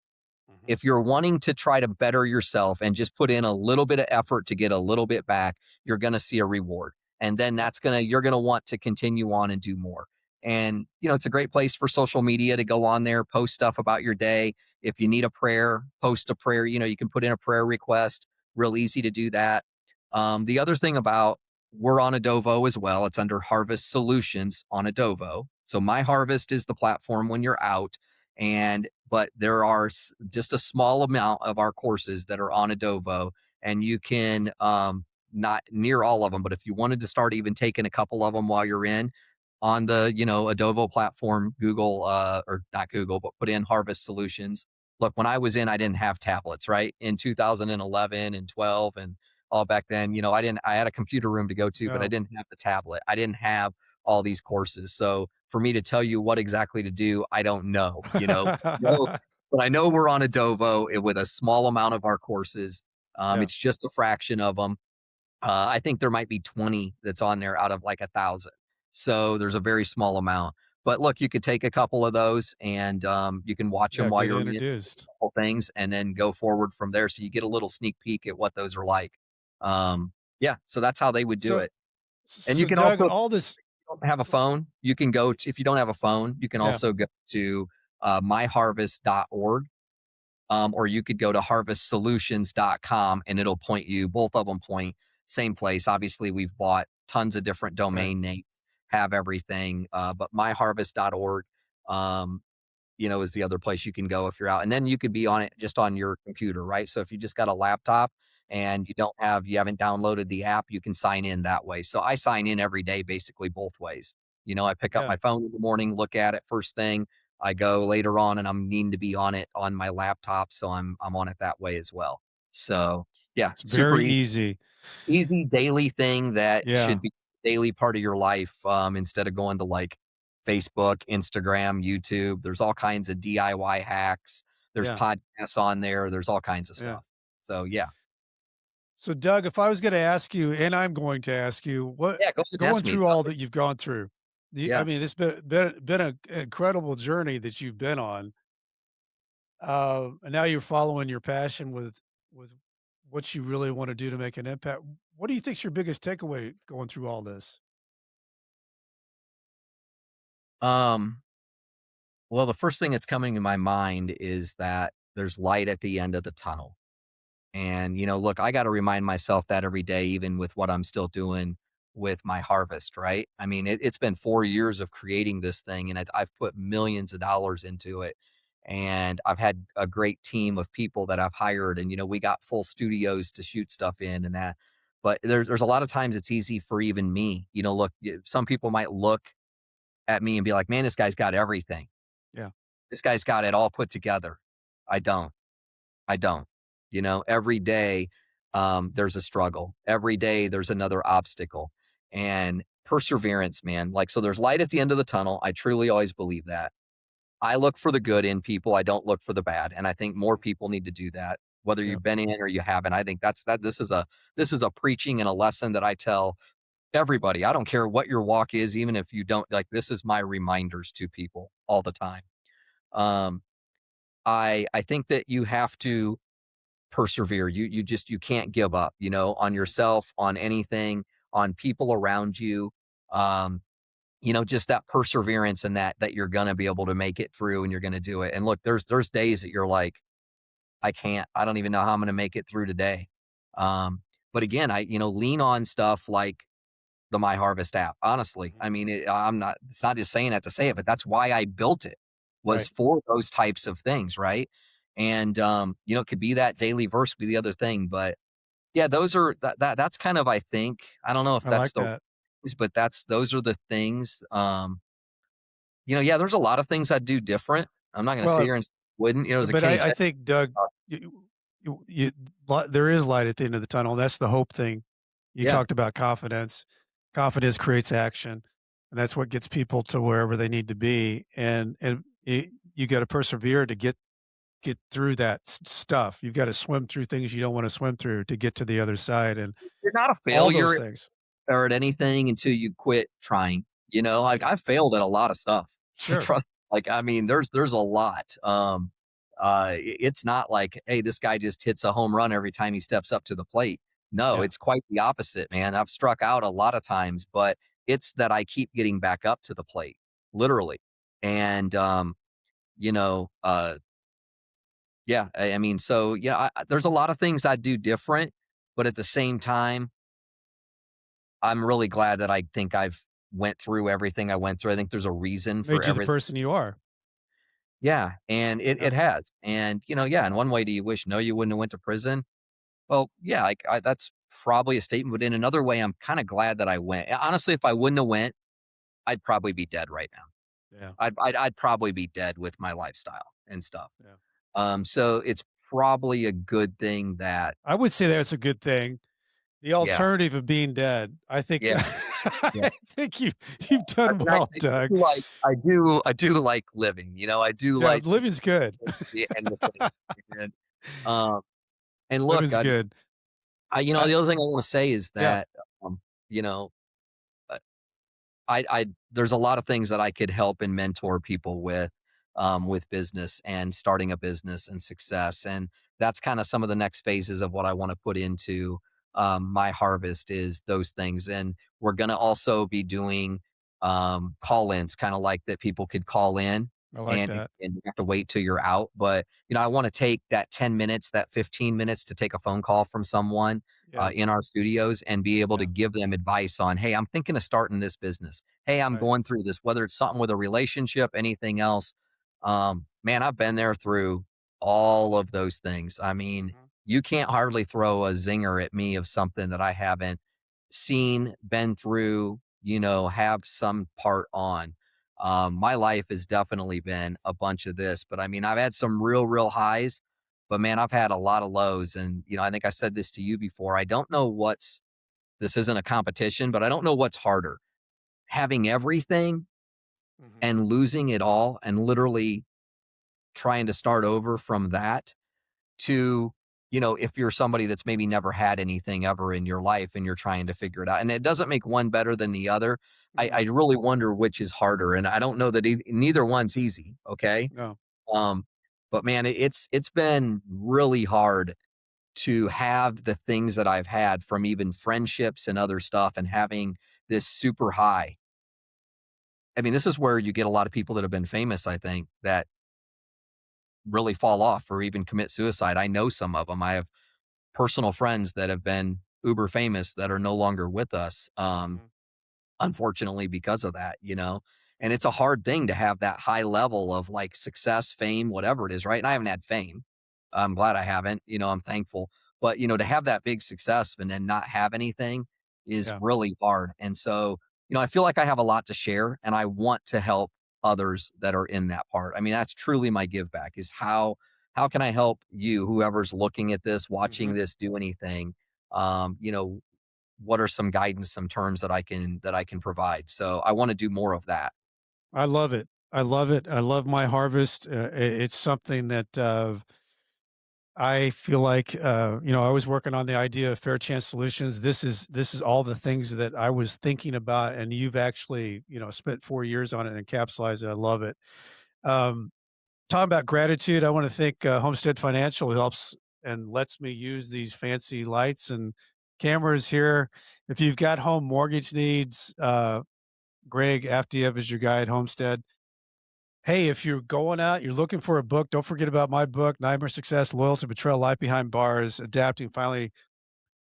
Mhm. If you're wanting to try to better yourself and just put in a little bit of effort to get a little bit back, you're going to see a reward. And then you're going to want to continue on and do more. And, it's a great place for social media to go on there, post stuff about your day. If you need a prayer, post a prayer. You can put in a prayer request, real easy to do that. The other thing about, we're on Adovo as well. It's under Harvest Solutions on Adovo. So My Harvest is the platform when you're out. But there are just a small amount of our courses that are on Adovo, and you can, not near all of them, but if you wanted to start even taking a couple of them while you're in on the, Adovo platform, Google, or not Google, but put in Harvest Solutions. Look, when I was in, I didn't have tablets, right? In 2011 and 12 and all back then, I had a computer room to go to, but I No. didn't have the tablet. I didn't have all these courses. So for me to tell you what exactly to do, I don't know, no, but I know we're on Adovo with a small amount of our courses. Yeah, It's just a fraction of them. I think there might be 20 that's on there out of like 1,000. So there's a very small amount. But look, you could take a couple of those and, you can watch them yeah, while get you're in introduced. couple things and then go forward from there. So you get a little sneak peek at what those are like. Yeah, so that's how they would do So, it. And you so can Doug, also, all this, don't have a phone, you can go to, if you don't have a phone, you can yeah, also go to, myharvest.org, or you could go to harvestsolutions.com and it'll point you, both of them point same place. Obviously, we've bought tons of different right. domain names, have everything, but myharvest.org. is the other place you can go if you're out. And then you could be on it just on your computer, right? So if you just got a laptop and you haven't downloaded the app, you can sign in that way. So I sign in every day, basically both ways. I pick up Yeah, my phone in the morning, look at it first thing. I go later on and I'm needing to be on it on my laptop. So I'm on it that way as well. So yeah, it's super very easy, easy. easy daily thing that Yeah, should be daily part of your life, instead of going to like Facebook, Instagram, YouTube. There's all kinds of DIY hacks. There's yeah, podcasts on there. There's all kinds of yeah. stuff. So yeah. So, Doug, if I was going to ask you, and I'm going to ask you, what Yeah, go ahead and going ask me through all something. that you've gone through, I Yeah. mean, it's been an incredible journey that you've been on, and now you're following your passion with what you really want to do to make an impact. What do you think's your biggest takeaway going through all this? Um, well, the first thing that's coming to my mind is that there's light at the end of the tunnel. And, look, I got to remind myself that every day, even with what I'm still doing with my harvest, right? I mean, it's been 4 years of creating this thing, and I've put millions of dollars into it. And I've had a great team of people that I've hired, and we got full studios to shoot stuff in and that. But there's a lot of times it's easy for even me. Look, some people might look at me and be like, "Man, this guy's got everything. Yeah, This guy's got it all put together." I don't. I don't. Every day, there's a struggle. Every day, there's another obstacle and perseverance, man. Like, so there's light at the end of the tunnel. I truly always believe that. I look for the good in people. I don't look for the bad. And I think more people need to do that, whether yeah, you've been in or you haven't. I think this is a preaching and a lesson that I tell everybody. I don't care what your walk is, even if you don't like, this is my reminders to people all the time. Um, I think that you have to persevere. You can't give up, on yourself, on anything, on people around you. Um, just that perseverance and that you're gonna be able to make it through and you're gonna do it. And look, there's days that you're like, I don't even know how I'm gonna make it through today. But again, I lean on stuff like the MyHarvest app. Honestly, mhm, I mean, I'm not. It's not just saying that to say it, but that's why I built it. Was right. for those types of things, right? And it could be that daily verse, could be the other thing, but yeah, that's kind of, I think. I don't know if I that's like the, that. but those are the things. Yeah, there's a lot of things I'd do different. I'm not going to sit Well, here and wouldn't. As a but Kenny I Chesney, think, Doug, there is light at the end of the tunnel. That's the hope thing. You yeah, talked about confidence. Confidence creates action, and that's what gets people to wherever they need to be. And you got to persevere to get through that stuff. You've got to swim through things you don't want to swim through to get to the other side, and you're not a all those failure things. or at anything until you quit trying. Like Yeah, I failed at a lot of stuff. sure. Trust. Like I mean, there's a lot. It's not like, hey, this guy just hits a home run every time he steps up to the plate. No, Yeah, it's quite the opposite, man. I've struck out a lot of times, but it's that I keep getting back up to the plate, literally. And you know, uh, yeah, I mean, so yeah, there's a lot of things I do different, but at the same time, I'm really glad that I think I've went through everything I went through. I think there's a reason for made you the everything. person you are. Yeah, and it Yeah, has. And, yeah, in one way, do you wish, no, you wouldn't have went to prison? Well, yeah, that's probably a statement, but in another way, I'm kinda glad that I went. Honestly, if I wouldn't have went, I'd probably be dead right now. yeah, I'd probably be dead with my lifestyle and stuff. yeah. So it's probably a good thing that I would say that's a good thing. The yeah, alternative of being dead, I think yeah, yeah. I think you've I done mean, well, Doug. I do like living, I do Yeah, like living's good. the thing. And, um, and look, Living's good. the I other thing I wanna say is Yeah, that, you know, uh, I there's a lot of things that I could help and mentor people with business and starting a business and success, and that's kinda some of the next phases of what I wanna put into, my harvest is those things, and we're gonna also be doing, call-ins, kinda like that people could call in, I like and that. you have to wait till you're out, but, I wanna take that 10 minutes, that 15 minutes to take a phone call from someone, Yeah, in our studios and be able to yeah, give them advice on, "Hey, I'm thinking of starting this business. Hey, I'm right. going through this," whether it's something with a relationship, anything else. Man, I've been there through all of those things. I mean, Mhm, you can't hardly throw a zinger at me of something that I haven't seen, been through, have some part on. My life has definitely been a bunch of this, but I mean, I've had some real, real highs, but man, I've had a lot of lows. And, I think I said this to you before. I don't know this isn't a competition, but I don't know what's harder, having everything mhm, and losing it all and literally trying to start over from that to, if you're somebody that's maybe never had anything ever in your life and you're trying to figure it out. And it doesn't make one better than the other. I mhm. really wonder which is harder. And I don't know that neither one's easy. Okay. No. Um, but man, it's been really hard to have the things that I've had from even friendships and other stuff and having this super high. I mean, this is where you get a lot of people that have been famous, I think, that really fall off or even commit suicide. I know some of them. I have personal friends that have been uber famous that are no longer with us. Mhm. Unfortunately, because of that, and it's a hard thing to have that high level of like success, fame, whatever it is, right? And I haven't had fame. I'm glad I haven't, I'm thankful. But, to have that big success and then not have anything is Yeah. really hard. And so, I feel like I have a lot to share and I want to help others that are in that part. I mean, that's truly my give back is how can I help you, whoever's looking at this, watching Mhm. this, do anything? Um, you know, what are some guidance, some terms that I can provide? So I want to do more of that. I love it. I love it. I love my harvest. It's something that I feel like I was working on the idea of fair chance solutions. This is all the things that I was thinking about, and you've actually spent 4 years on it and encapsulated it. I love it. Um, Talking about gratitude, I want to thank Homestead Financial, who helps and lets me use these fancy lights and cameras here. If you've got home mortgage needs, Greg Afdiev is your guy at Homestead. Hey, if you're going out, you're looking for a book, don't forget about my book, Nightmare Success, Loyalty, Betrayal, Life Behind Bars, Adapting, Finally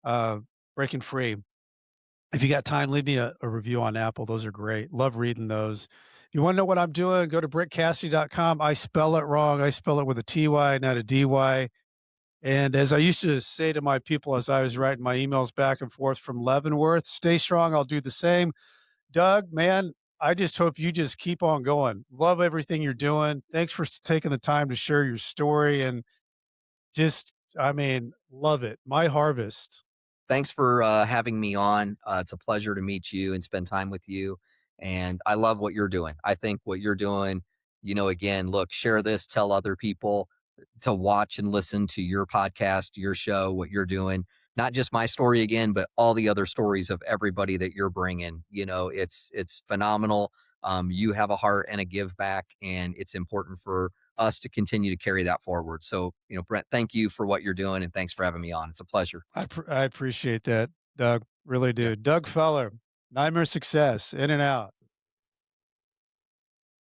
uh, Breaking Free. If you got time, leave me a review on Apple. Those are great. Love reading those. If you want to know what I'm doing, go to brentcassidy.com. I spell it wrong. I spell it with a TY, not a DY. And as I used to say to my people as I was writing my emails back and forth from Leavenworth, stay strong. I'll do the same. Doug, man, I just hope you just keep on going. Love everything you're doing. Thanks for taking the time to share your story and just, I mean, love it. My harvest. Thanks for having me on. It's a pleasure to meet you and spend time with you. And I love what you're doing. I think what you're doing, again, look, share this, tell other people to watch and listen to your podcast, your show, what you're doing. Not just my story again, but all the other stories of everybody that you're bringing. It's phenomenal. You have a heart and a give back, and it's important for us to continue to carry that forward. So, Brent, thank you for what you're doing, and thanks for having me on. It's a pleasure. I appreciate that, Doug. Really Yeah. do. Doug Feller, Nightmare Success, in and out.